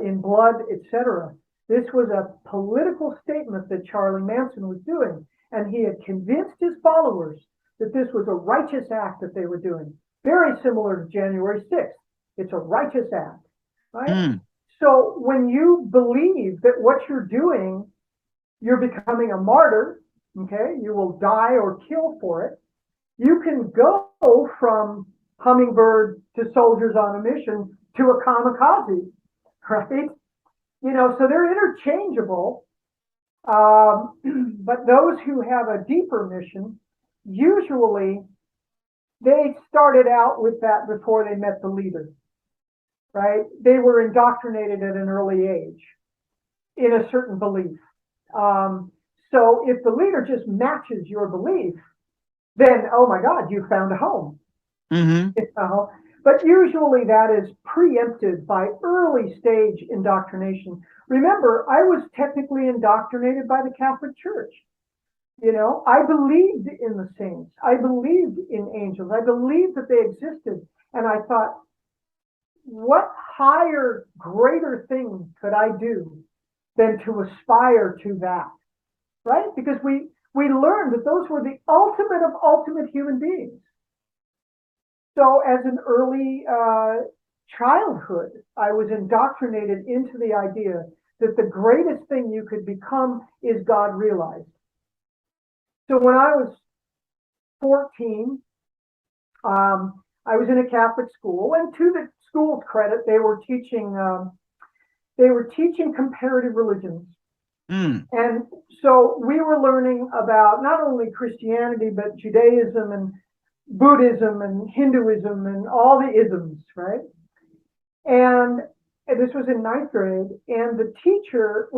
in blood, etc. This was a political statement that Charlie Manson was doing, and he had convinced his followers that this was a righteous act that they were doing. Very similar to January 6th. It's a righteous act, right? Mm. So when you believe that what you're doing, you're becoming a martyr, okay? You will die or kill for it. You can go from hummingbird to soldiers on a mission to a kamikaze, right? So they're interchangeable. But those who have a deeper mission, usually they started out with that before they met the leader, right? They were indoctrinated at an early age in a certain belief. So if the leader just matches your belief, then, oh my God, you found a home. Mm-hmm. But usually that is preempted by early stage indoctrination. Remember, I was technically indoctrinated by the Catholic Church. I believed in the saints. I believed in angels. I believed that they existed. And I thought, what higher, greater thing could I do than to aspire to that, right? Because we learned that those were the ultimate of ultimate human beings. So as an early childhood, I was indoctrinated into the idea that the greatest thing you could become is God realized. So when I was 14, I was in a Catholic school, and to the school's credit, they were teaching comparative religions. And so we were learning about not only Christianity, but Judaism and Buddhism and Hinduism and all the isms, right? And this was in ninth grade, and the teacher,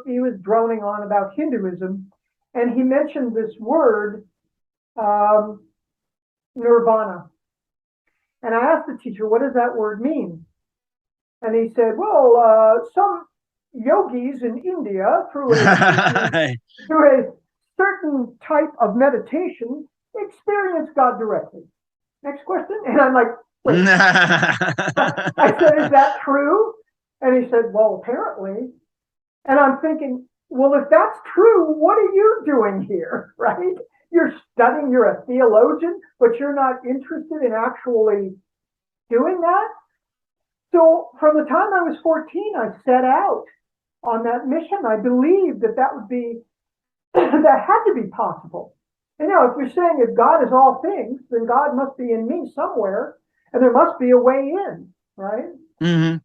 he was droning on about Hinduism, and he mentioned this word, nirvana. And I asked the teacher, what does that word mean? And he said, well, some yogis in India, through a certain type of meditation, experience God directly. Next question. And I'm like, wait. I said, is that true? And he said, well, apparently. And I'm thinking, well, if that's true, what are you doing here, right? You're studying, you're a theologian, but you're not interested in actually doing that. So from the time I was 14, I set out on that mission. I believed that would be, that had to be possible. And if you're saying if God is all things, then God must be in me somewhere, and there must be a way in, right? Mm-hmm.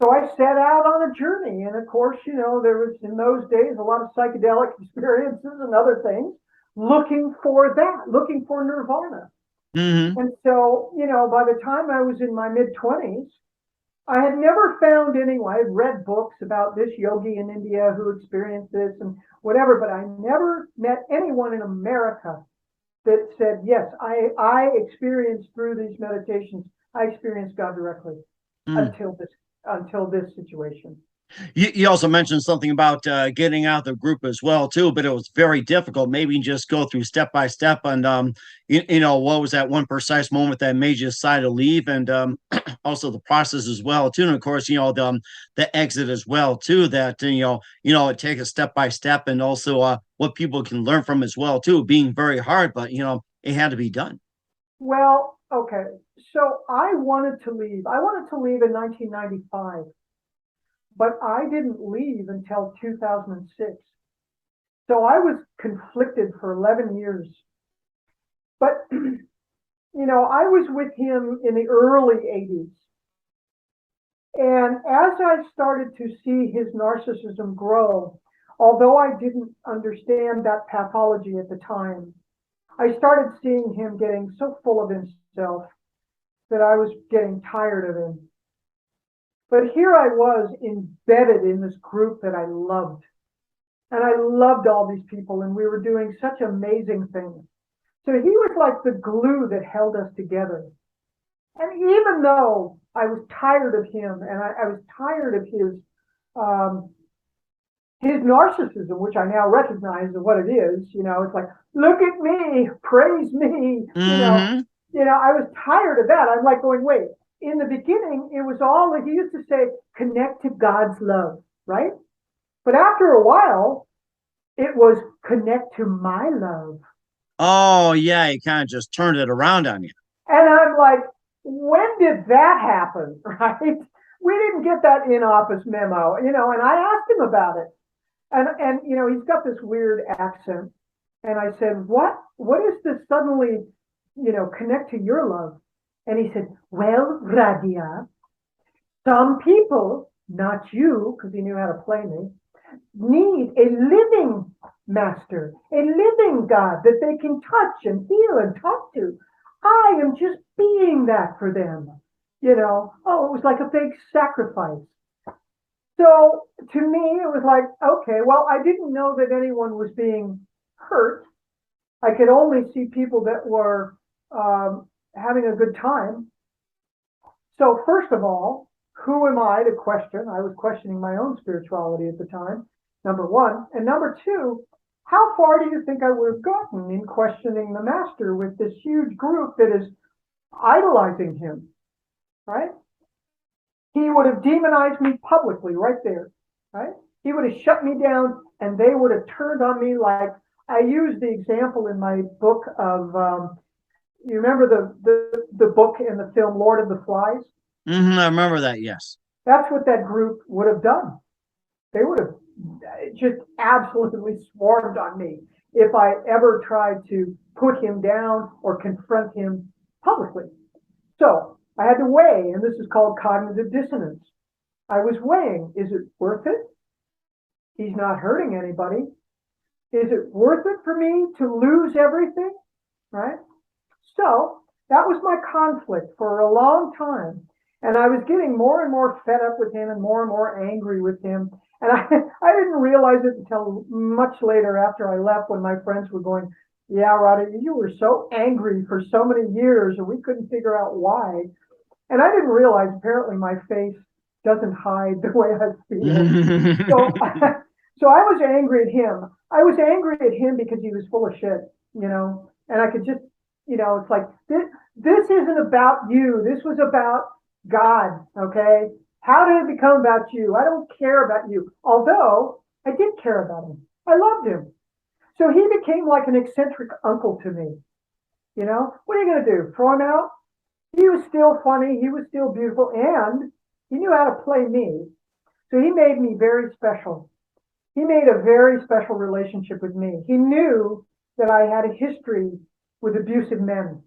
So I set out on a journey. And of course, there was in those days a lot of psychedelic experiences and other things, looking for nirvana. Mm-hmm. And so, by the time I was in my mid-20s, I had never found anyone. I had read books about this yogi in India who experienced this and whatever, but I never met anyone in America that said, yes, I experienced through these meditations, I experienced God directly until this situation. You also mentioned something about getting out of the group as well too, but it was very difficult. Maybe just go through step by step, and what was that one precise moment that made you decide to leave, and also the process as well too, and of course the exit as well too. That it takes a step by step, and also what people can learn from as well too, being very hard, but it had to be done. Well, okay, so I wanted to leave. I wanted to leave in 1995. But I didn't leave until 2006. So I was conflicted for 11 years. But, I was with him in the early 80s. And as I started to see his narcissism grow, although I didn't understand that pathology at the time, I started seeing him getting so full of himself that I was getting tired of him. But here I was embedded in this group that I loved. And I loved all these people, and we were doing such amazing things. So he was like the glue that held us together. And even though I was tired of him, and I was tired of his narcissism, which I now recognize as what it is, it's like, look at me, praise me, Mm-hmm. I was tired of that. I'm like going, wait. In the beginning, it was all that he used to say, connect to God's love, right? But after a while, it was connect to my love. Oh, yeah, he kind of just turned it around on you. And I'm like, when did that happen, right? We didn't get that in-office memo, and I asked him about it. And he's got this weird accent. And I said, what is this suddenly, connect to your love? And he said, well, Rahdia, some people, not you, because he knew how to play me, need a living master, a living God that they can touch and feel and talk to. I am just being that for them. It was like a big sacrifice. So to me, it was like, okay, well, I didn't know that anyone was being hurt. I could only see people that were having a good time. So first of all, who am I to question? I was questioning my own spirituality at the time, number one. And number two, how far do you think I would have gotten in questioning the master with this huge group that is idolizing him, right? He would have demonized me publicly right there, right? He would have shut me down, and they would have turned on me like, I used the example in my book of, you remember the book and the film Lord of the Flies? I remember that, yes. That's what that group would have done. They would have just absolutely swarmed on me if I ever tried to put him down or confront him publicly. So I had to weigh, and this is called cognitive dissonance. I was weighing, is it worth it? He's not hurting anybody. Is it worth it for me to lose everything? Right? So that was my conflict for a long time. And I was getting more and more fed up with him and more angry with him. And I didn't realize it until much later after I left, when my friends were going, yeah, Rahdia, you were so angry for so many years and we couldn't figure out why. And I didn't realize apparently my face doesn't hide the way I feel. So I was angry at him. I was angry at him because he was full of shit, and I could just, it's like, this isn't about you. This was about God, okay? How did it become about you? I don't care about you. Although I did care about him. I loved him. So he became like an eccentric uncle to me. What are you going to do? Throw him out? He was still funny. He was still beautiful. And he knew how to play me. So he made me very special. He made a very special relationship with me. He knew that I had a history with abusive men.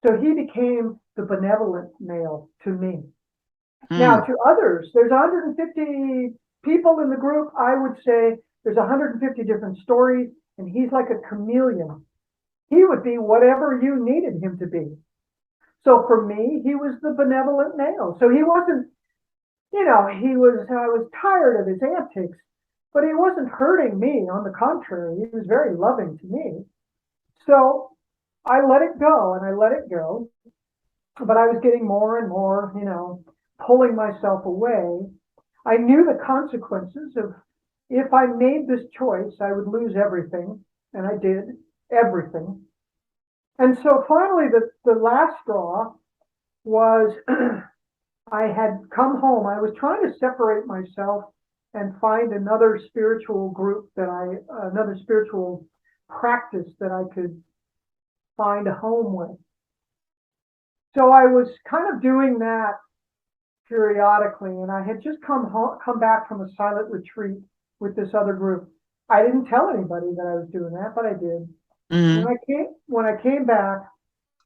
So he became the benevolent male to me. Now, to others, there's 150 people in the group. I would say there's 150 different stories, and he's like a chameleon. He would be whatever you needed him to be. So for me, he was the benevolent male. So he wasn't, I was tired of his antics, but he wasn't hurting me. On the contrary, he was very loving to me. So I let it go, and I let it go. But I was getting more and more, pulling myself away. I knew the consequences of, if I made this choice, I would lose everything. And I did, everything. And so finally, the last straw was I had come home. I was trying to separate myself and find another spiritual group another spiritual practice that I could find a home with. So I was kind of doing that periodically, and I had just come back from a silent retreat with this other group. I didn't tell anybody that I was doing that, but I did. When I came back,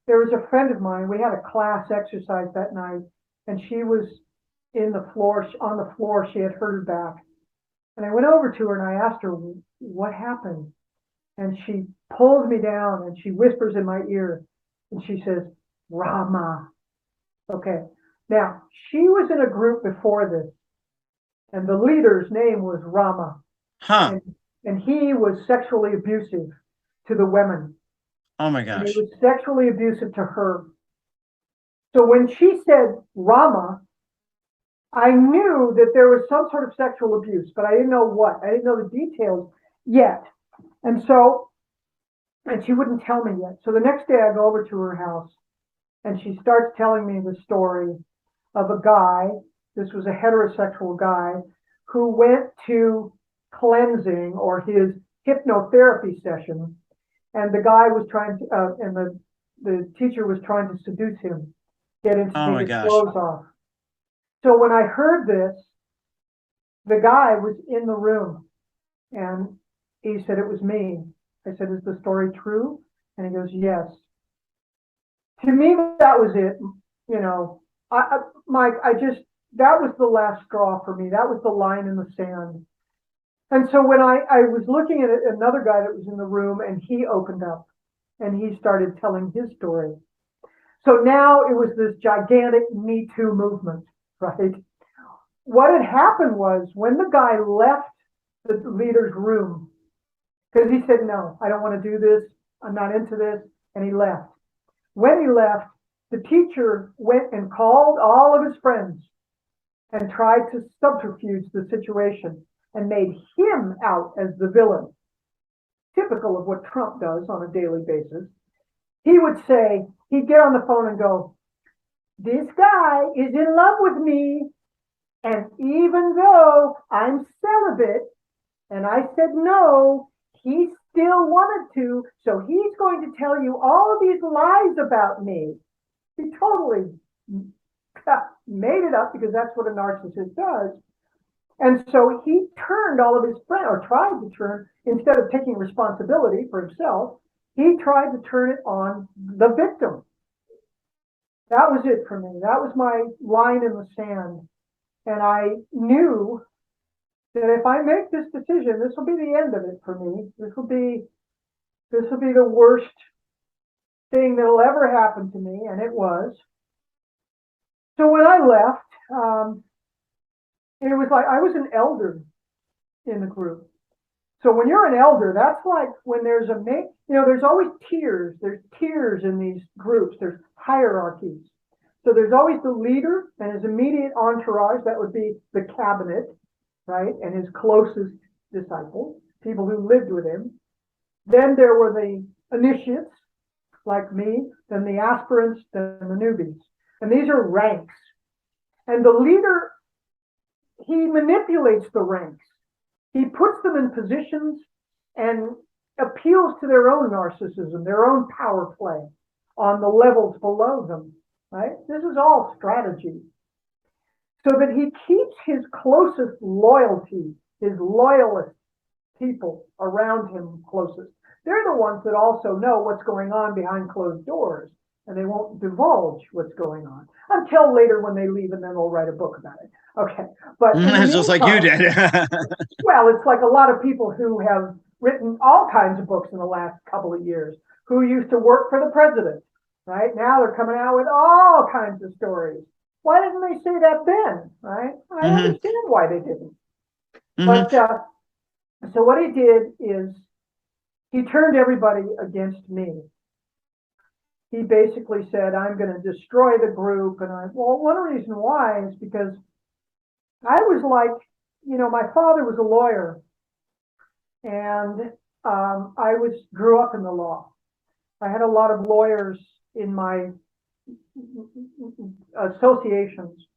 there was a friend of mine. We had a class exercise that night, and she was on the floor. She had hurt her back. And I went over to her and I asked her, what happened? And she pulls me down and she whispers in my ear and she says, Rama. Okay. Now, she was in a group before this, and the leader's name was Rama. And he was sexually abusive to the women. Oh my gosh. And he was sexually abusive to her. So when she said Rama, I knew that there was some sort of sexual abuse, but I didn't know what. I didn't know the details yet. And she wouldn't tell me yet. So the next day I go over to her house and she starts telling me the story of a guy. This was a heterosexual guy who went to cleansing or his hypnotherapy session. And the guy was trying to, and the teacher was trying to seduce him, get him to take his clothes off. So when I heard this, the guy was in the room and he said, it was me. I said, is the story true? And he goes, yes. To me, that was it. Mike, that was the last straw for me. That was the line in the sand. And so when I was looking at another guy that was in the room and he opened up and he started telling his story. So now it was this gigantic Me Too movement, right? What had happened was when the guy left the leader's room, because he said, no, I don't want to do this. I'm not into this. And he left. When he left, the teacher went and called all of his friends and tried to subterfuge the situation and made him out as the villain. typical of what Trump does on a daily basis. He would say, he'd get on the phone and go, this guy is in love with me. And even though I'm celibate and I said no, he still wanted to. So he's going to tell you all of these lies about me. He totally made it up because that's what a narcissist does. And so he turned all of his friends, or tried to turn, instead of taking responsibility for himself, he tried to turn it on the victim. That was it for me. That was my line in the sand. And I knew that if I make this decision, this will be the end of it for me. This will be the worst thing that'll ever happen to me, and it was. So when I left, it was like I was an elder in the group. So when you're an elder, that's like when there's there's always tiers. There's tiers in these groups. There's hierarchies. So there's always the leader and his immediate entourage. That would be the cabinet, right? And his closest disciples, people who lived with him. Then there were the initiates, like me, then the aspirants, then the newbies. And these are ranks. And the leader, he manipulates the ranks. He puts them in positions and appeals to their own narcissism, their own power play on the levels below them, right? This is all strategy. So that he keeps his closest loyalty, his loyalist people around him closest. They're the ones that also know what's going on behind closed doors, and they won't divulge what's going on until later when they leave, and then they'll write a book about it. Okay, but it's just like you did. Well, it's like a lot of people who have written all kinds of books in the last couple of years who used to work for the president, right? Now they're coming out with all kinds of stories. Why didn't they say that then, right? I understand why they didn't. But so what he did is he turned everybody against me. He basically said, I'm going to destroy the group. And one reason why is because I was like, my father was a lawyer, and I grew up in the law. I had a lot of lawyers in my associations.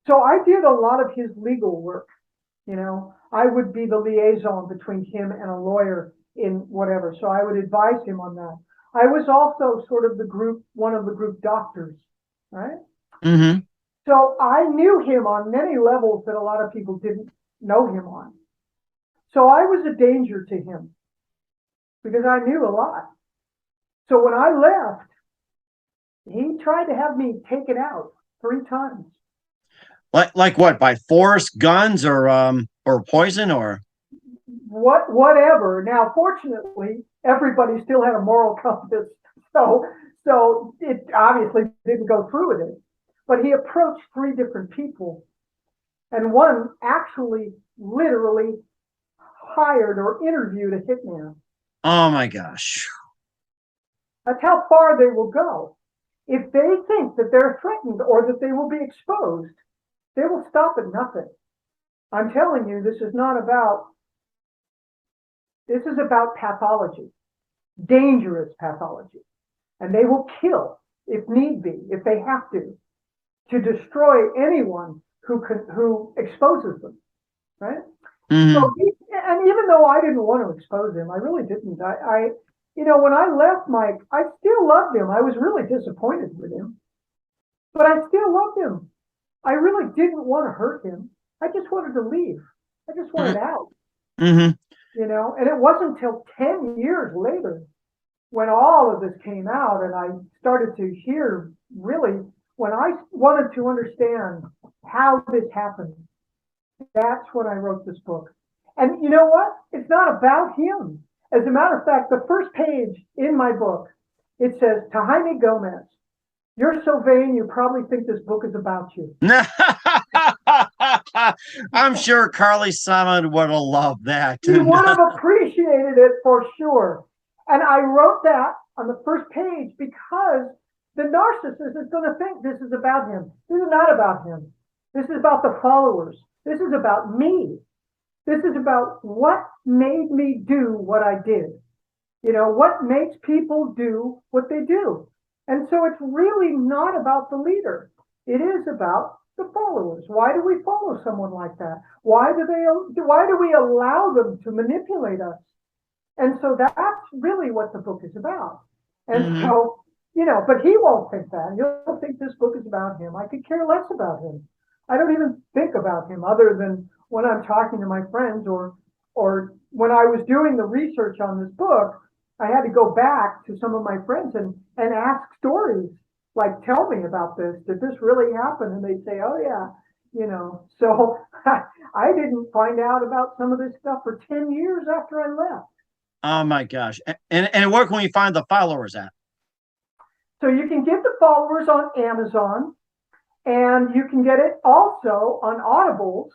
So I did a lot of his legal work. I would be the liaison between him and a lawyer in whatever. So I would advise him on that. I was also sort of one of the group doctors, right? Mm-hmm. So I knew him on many levels that a lot of people didn't know him on. So I was a danger to him because I knew a lot. So when I left, he tried to have me taken out 3 times. Like what? By force, guns, or poison, or whatever. Now, fortunately, everybody still had a moral compass, so it obviously didn't go through with it. But he approached 3 different people, and one actually literally hired or interviewed a hitman. Oh my gosh. That's how far they will go. If they think that they're threatened or that they will be exposed, they will stop at nothing. I'm telling you, this is about pathology, dangerous pathology. And they will kill, if need be, if they have to destroy anyone who exposes them, right? Mm-hmm. So, and even though I didn't want to expose him, I really didn't. When I left Mike, I still loved him. I was really disappointed with him, but I still loved him. I really didn't want to hurt him. I just wanted to leave. I just wanted out. Mm-hmm. And it wasn't until 10 years later when all of this came out and I started to hear, really, when I wanted to understand how this happened, that's when I wrote this book. And you know what? It's not about him. As a matter of fact, the first page in my book, it says, to Jaime Gomez, you're so vain, you probably think this book is about you. I'm sure Carly Simon would have loved that. He would have appreciated it for sure. And I wrote that on the first page because the narcissist is going to think this is about him. This is not about him. This is about the followers. This is about me. This is about what made me do what I did. What makes people do what they do? And so it's really not about the leader. It is about the followers. Why do we follow someone like that? Why do we allow them to manipulate us? And so that's really what the book is about. And so, but he won't think that. He'll think this book is about him. I could care less about him. I don't even think about him other than when I'm talking to my friends or when I was doing the research on this book, I had to go back to some of my friends and ask stories, like, tell me about this. Did this really happen? And they'd say, oh, yeah, So I didn't find out about some of this stuff for 10 years after I left. Oh, my gosh. And where can we find the followers at? So you can get the followers on Amazon, and you can get it also on Audibles,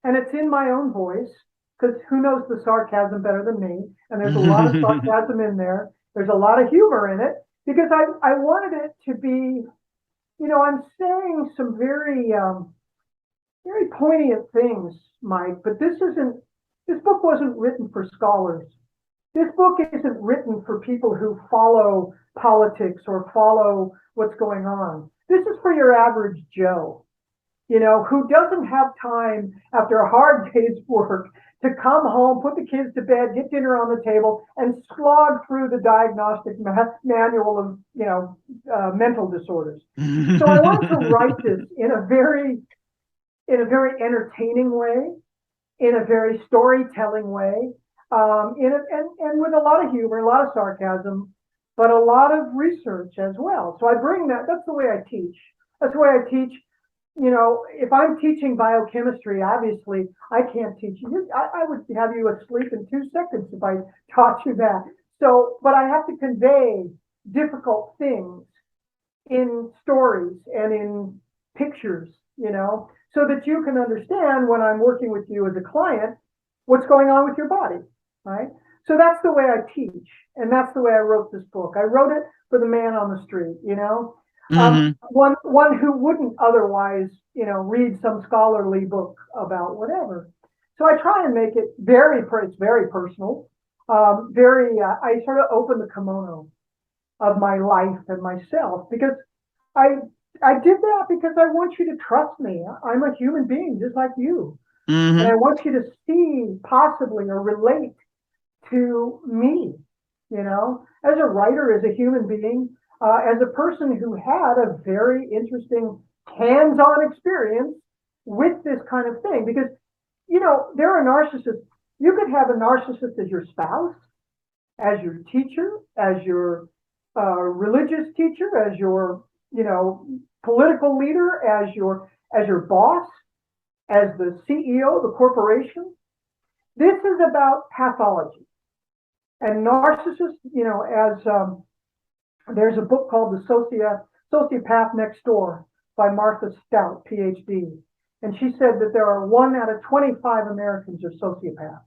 and it's in my own voice, because who knows the sarcasm better than me? And there's a lot of sarcasm in there. There's a lot of humor in it, because I wanted it to be, I'm saying some very, very poignant things, Mike, but this book wasn't written for scholars. This book isn't written for people who follow politics or follow what's going on. This is for your average Joe, who doesn't have time after a hard day's work to come home, put the kids to bed, get dinner on the table, and slog through the diagnostic manual of, mental disorders. So I wanted to write this in a very entertaining way, in a very storytelling way, and with a lot of humor, a lot of sarcasm, but a lot of research as well. So I bring that. That's the way I teach. That's the way I teach. If I'm teaching biochemistry, obviously I can't teach you. I would have you asleep in 2 seconds if I taught you that. So, but I have to convey difficult things in stories and in pictures, so that you can understand when I'm working with you as a client, what's going on with your body, right? So that's the way I teach. And that's the way I wrote this book. I wrote it for the man on the street, one who wouldn't otherwise, read some scholarly book about whatever. So I try and make it it's very personal, I sort of open the kimono of my life and myself, because I did that because I want you to trust me. I'm a human being just like you. And I want you to see possibly or relate to me, as a writer, as a human being, as a person who had a very interesting hands-on experience with this kind of thing. Because, there are narcissists. You could have a narcissist as your spouse, as your teacher, as your religious teacher, as your, political leader, as your boss, as the CEO of the corporation. This is about pathology. And narcissists, there's a book called The Sociopath Next Door by Martha Stout, PhD. And she said that there are 1 out of 25 Americans are sociopaths.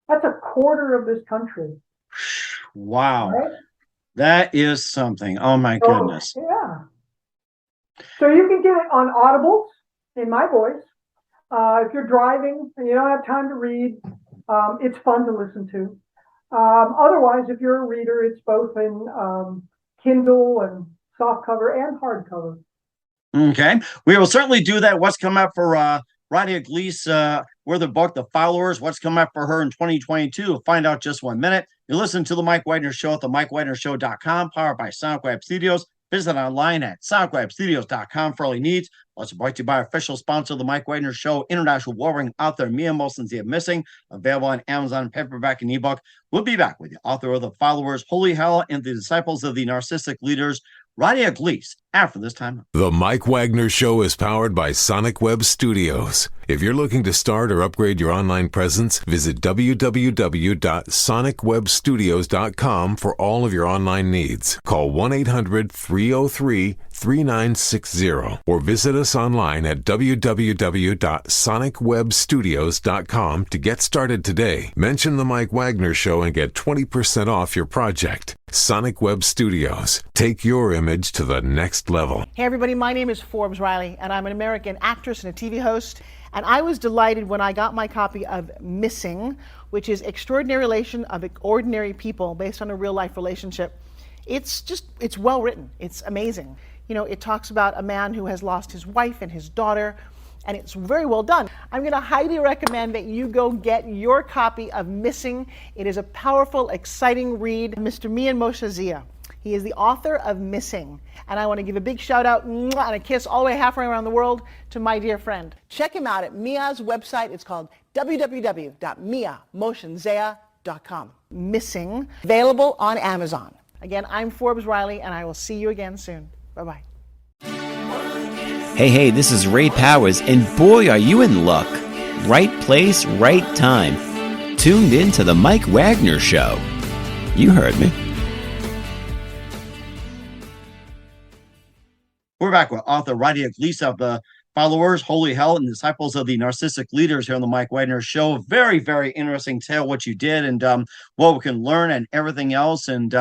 That's a quarter of this country. Wow. Right? That is something. Oh, my goodness. Yeah. So you can get it on Audibles in my voice. If you're driving and you don't have time to read, it's fun to listen to. Otherwise, if you're a reader, it's both in Kindle and softcover and hardcover. Okay. We will certainly do that. What's coming up for Rahdia Gleis, with the book, The Followers, what's coming up for her in 2022? We'll find out just 1 minute. You listen to The Mike Wagner Show at themikewagnershow.com, powered by SonicWeb Studios. Visit online at sonicwebstudios.com for all your needs. Also brought to you by official sponsor of The Mike Wagner Show, international warring author Mia Molson's The Missing, available on Amazon, paperback, and ebook. We'll be back with the author of The Followers, Holy Hell, and the Disciples of the Narcissistic Leaders, Rahdia Gleis, after this time. The Mike Wagner Show is powered by Sonic Web Studios. If you're looking to start or upgrade your online presence, visit www.sonicwebstudios.com for all of your online needs. Call 1-800-303-3960 or visit us online at www.sonicwebstudios.com to get started today. Mention The Mike Wagner Show and get 20% off your project. Sonic Web Studios. Take your image to the next level. Hey everybody, my name is Forbes Riley, and I'm an American actress and a TV host. And I was delighted when I got my copy of Missing, which is Extraordinary Relation of Ordinary People based on a real life relationship. It's well written. It's amazing. You know, it talks about a man who has lost his wife and his daughter, and it's very well done. I'm going to highly recommend that you go get your copy of Missing. It is a powerful, exciting read. Mr. Mian Moshe Zia. He is the author of Missing. And I want to give a big shout out and a kiss all the way halfway around the world to my dear friend. Check him out at Mia's website. It's called www.miamosenzea.com. Missing, available on Amazon. Again, I'm Forbes Riley, and I will see you again soon. Bye-bye. Hey, this is Ray Powers, and boy, are you in luck. Right place, right time. Tuned in to The Mike Wagner Show. You heard me. We're back with author Rahdia Gleis of the Followers, Holy Hell, and Disciples of the Narcissistic Leaders here on the Mike Wagner Show. Very, very interesting tale what you did and what we can learn and everything else, and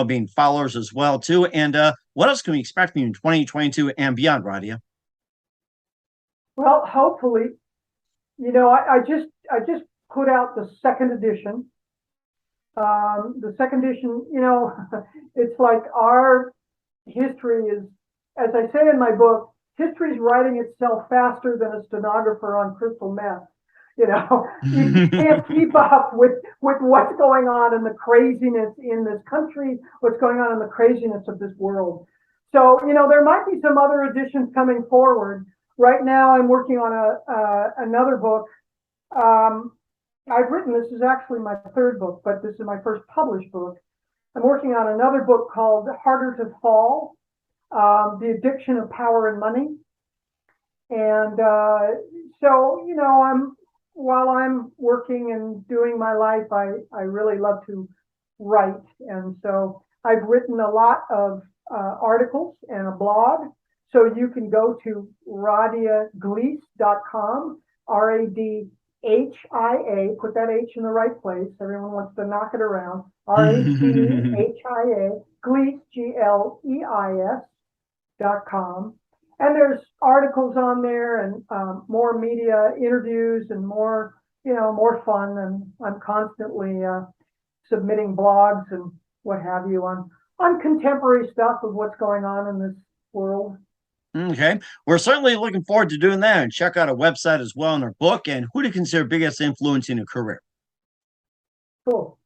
being followers as well too. And what else can we expect from you in 2022 and beyond, Rahdia? Well, hopefully, I just put out the second edition. The second edition, it's like our history is, as I say in my book, history is writing itself faster than a stenographer on crystal meth. You can't keep up with what's going on and the craziness in this country, what's going on in the craziness of this world. So, there might be some other editions coming forward. Right now, I'm working on another book. I've written, this is actually my third book, but this is my first published book. I'm working on another book called Harder to Fall, The Addiction of Power and Money. And while I'm working and doing my life, I really love to write. And so I've written a lot of articles and a blog. So you can go to rahdiagleis.com, RADHIA, put that H in the right place. Everyone wants to knock it around. RADHIA, Gleis, GLEIS.com. And there's articles on there and more media interviews and more fun. And I'm constantly submitting blogs and what have you on contemporary stuff of what's going on in this world. Okay. We're certainly looking forward to doing that, and check out our website as well in our book. And who do you consider biggest influence in your career? Cool.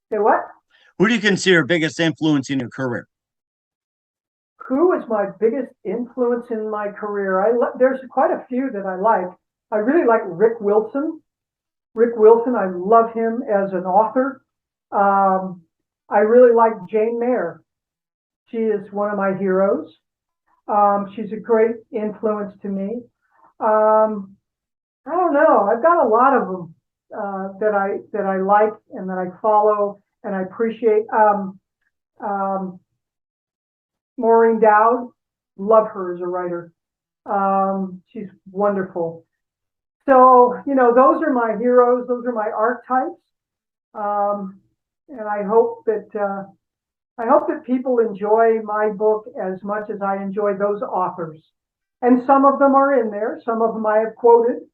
Say what? Who do you consider biggest influence in your career? Who is my biggest influence in my career? There's quite a few that I like. I really like Rick Wilson. Rick Wilson, I love him as an author. I really like Jane Mayer. She is one of my heroes. She's a great influence to me. I don't know. I've got a lot of them that I like and that I follow and I appreciate. Maureen Dowd, love her as a writer. She's wonderful. So, those are my heroes. Those are my archetypes. And I hope that people enjoy my book as much as I enjoy those authors. And some of them are in there. Some of them I have quoted.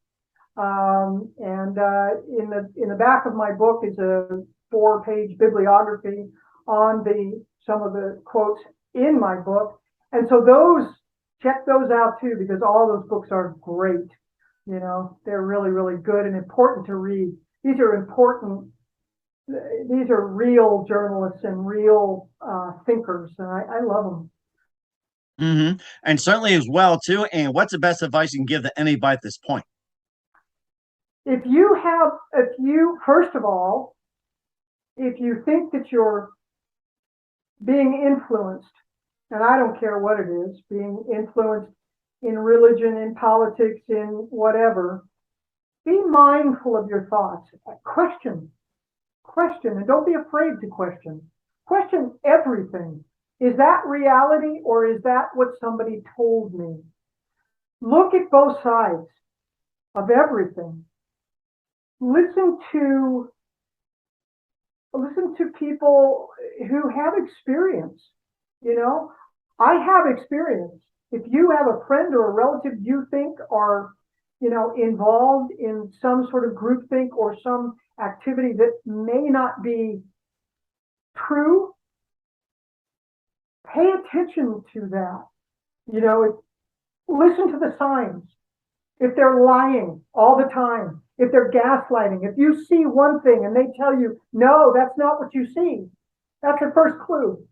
And in the back of my book is a 4-page bibliography on some of the quotes in my book. And so check those out too, because all those books are great. They're really, really good and important to read. These are important. These are real journalists and real thinkers, and I love them. Mm-hmm. And certainly as well too. And what's the best advice you can give to anybody at this point? First of all, if you think that you're being influenced, and I don't care what it is, being influenced in religion, in politics, in whatever, be mindful of your thoughts. Question, and don't be afraid to question. Question everything. Is that reality or is that what somebody told me? Look at both sides of everything. Listen to people who have experience. I have experience. If you have a friend or a relative you think are involved in some sort of groupthink or some activity that may not be true, pay attention to that. Listen to the signs. If they're lying all the time, if they're gaslighting, if you see one thing and they tell you, no, that's not what you see, that's a first clue.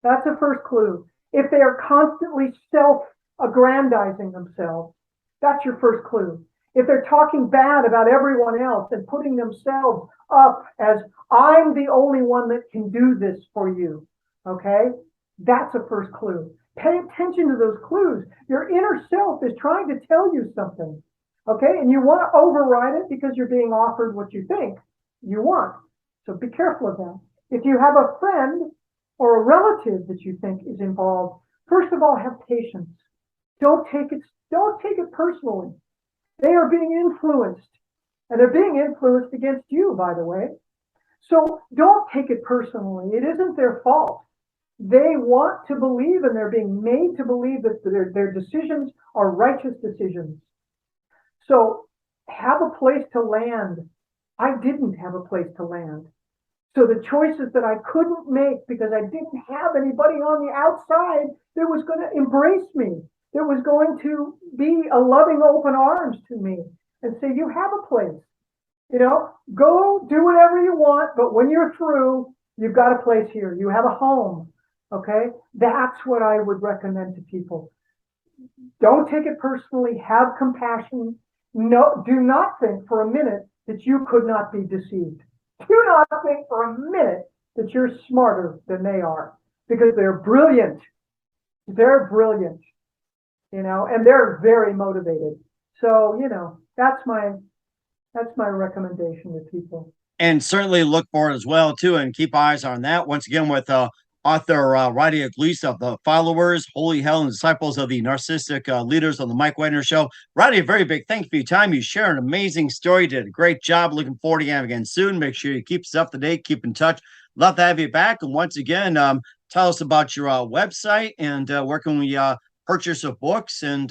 That's a first clue. If they are constantly self-aggrandizing themselves, that's your first clue. If they're talking bad about everyone else and putting themselves up as, I'm the only one that can do this for you, okay? That's a first clue. Pay attention to those clues. Your inner self is trying to tell you something, okay? And you want to override it because you're being offered what you think you want. So be careful of that. If you have a friend or a relative that you think is involved, first of all, have patience. Don't take it personally. They are being influenced, and they're being influenced against you, by the way. So don't take it personally. It isn't their fault. They want to believe, and they're being made to believe that their decisions are righteous decisions. So have a place to land. I didn't have a place to land. So the choices that I couldn't make because I didn't have anybody on the outside that was going to embrace me, that was going to be a loving open arms to me and say, you have a place. Go do whatever you want, but when you're through, you've got a place here. You have a home. Okay, that's what I would recommend to people. Don't take it personally. Have compassion. No, do not think for a minute that you could not be deceived. Do not think for a minute that you're smarter than they are, because they're brilliant. They're brilliant, and they're very motivated. So, that's my recommendation to people. And certainly look for it as well, too, and keep eyes on that. Once again, with author Rahdia Gleis of The Followers, Holy Hell, and Disciples of the Narcissistic Leaders on The Mike Wagner Show. Rahdia, very big thank you for your time. You share an amazing story. Did a great job. Looking forward to you again soon. Make sure you keep us up to date. Keep in touch. Love to have you back. And once again, tell us about your website and where can we purchase your books and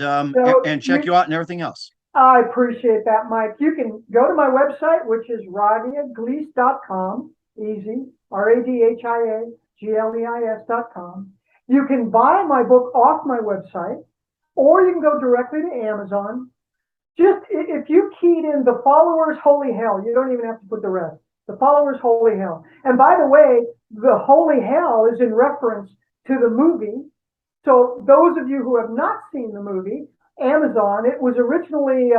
check you out and everything else. I appreciate that, Mike. You can go to my website, which is rahdiagleis.com. Easy. RADIAGLEIS.com. You can buy my book off my website, or you can go directly to Amazon. Just if you keyed in The Followers Holy Hell, you don't even have to put the rest. The Followers Holy Hell. And by the way, the Holy Hell is in reference to the movie. So those of you who have not seen the movie, Amazon, it was originally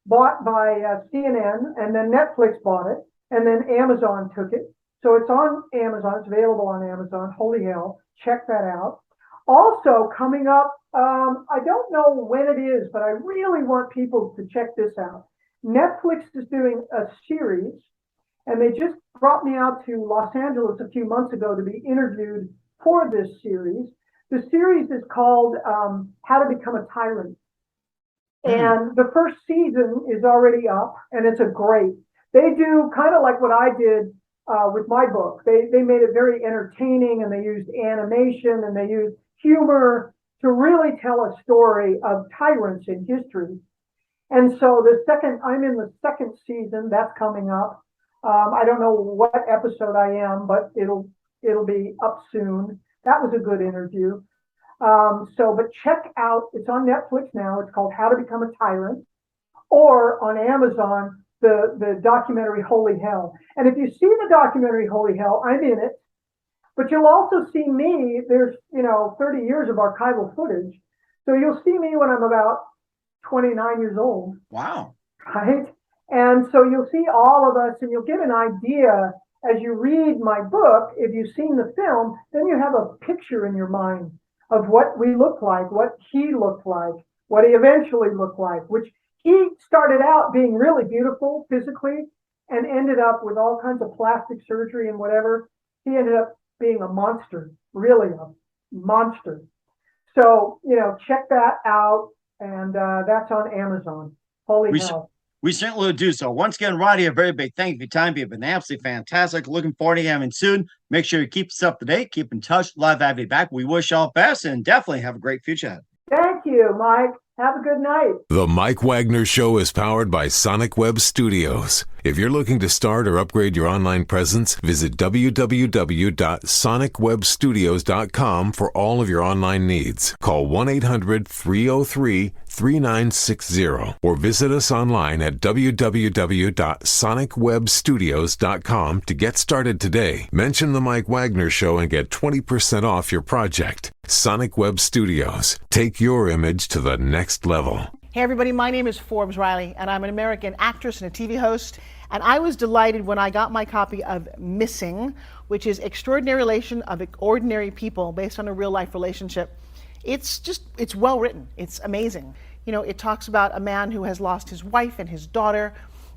bought by CNN, and then Netflix bought it, and then Amazon took it. So it's on Amazon. It's available on Amazon. Holy Hell. Check that out. Also coming up, I don't know when it is, but I really want people to check this out. Netflix is doing a series, and they just brought me out to Los Angeles a few months ago to be interviewed for this series. The series is called How to Become a Tyrant. And the first season is already up, and it's they do kind of like what I did with my book. They made it very entertaining, and they used animation, and they used humor to really tell a story of tyrants in history. And so I'm in the second season. That's coming up. I don't know what episode I am, but it'll be up soon. That was a good interview. But check out, it's on Netflix now. It's called How to Become a Tyrant, or on Amazon, the documentary Holy Hell. And if you see the documentary Holy Hell, I'm in it, but you'll also see me. There's, 30 years of archival footage. So you'll see me when I'm about 29 years old. Wow. Right? And so you'll see all of us, and you'll get an idea as you read my book. If you've seen the film, then you have a picture in your mind of what we look like, what he looked like, what he eventually looked like, which he started out being really beautiful physically and ended up with all kinds of plastic surgery and whatever. He ended up being a monster, really a monster. So, check that out. And that's on Amazon. Holy Hell. We certainly will do so. Once again, Rahdia, a very big thank you for your time. You've been absolutely fantastic. Looking forward to having soon. Make sure you keep us up to date. Keep in touch. Love having you back. We wish you all the best and definitely have a great future. Thank you, Mike. Have a good night. The Mike Wagner Show is powered by Sonic Web Studios. If you're looking to start or upgrade your online presence, visit www.sonicwebstudios.com for all of your online needs. Call 1-800-303-3960 or visit us online at www.sonicwebstudios.com to get started today. Mention The Mike Wagner Show and get 20% off your project. Sonic Web Studios. Take your image to the next level. Hey everybody, my name is Forbes Riley, and I'm an American actress and a TV host. And I was delighted when I got my copy of Missing, which is Extraordinary Relation of Ordinary People based on a real life relationship. It's well written. It's amazing. You know, it talks about a man who has lost his wife and his daughter,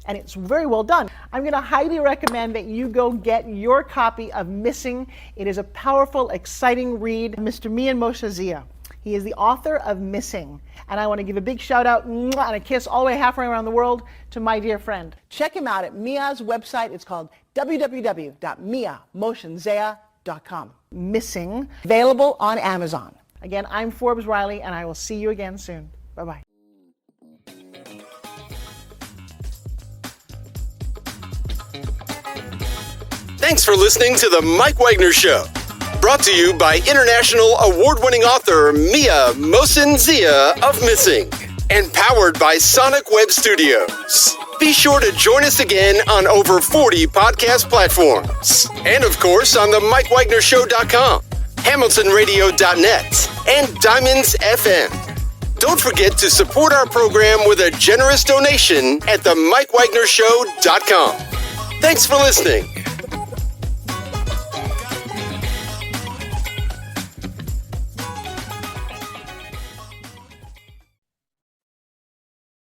and it's very well done. I'm going to highly recommend that you go get your copy of Missing. It is a powerful, exciting read. Mr. Mian Moshe Zia. He is the author of Missing. And I want to give a big shout out and a kiss all the way halfway around the world to my dear friend. Check him out at Mia's website. It's called www.miamoshenzea.com. Missing, available on Amazon. Again, I'm Forbes Riley, and I will see you again soon. Bye-bye. Thanks for listening to The Mike Wagner Show. Brought to you by international award-winning author Mia Mohsen-Zia of Missing, and powered by Sonic Web Studios. Be sure to join us again on over 40 podcast platforms, and of course on themikewagnershow.com, hamiltonradio.net, and Diamonds FM. Don't forget to support our program with a generous donation at themikewagnershow.com. Thanks for listening.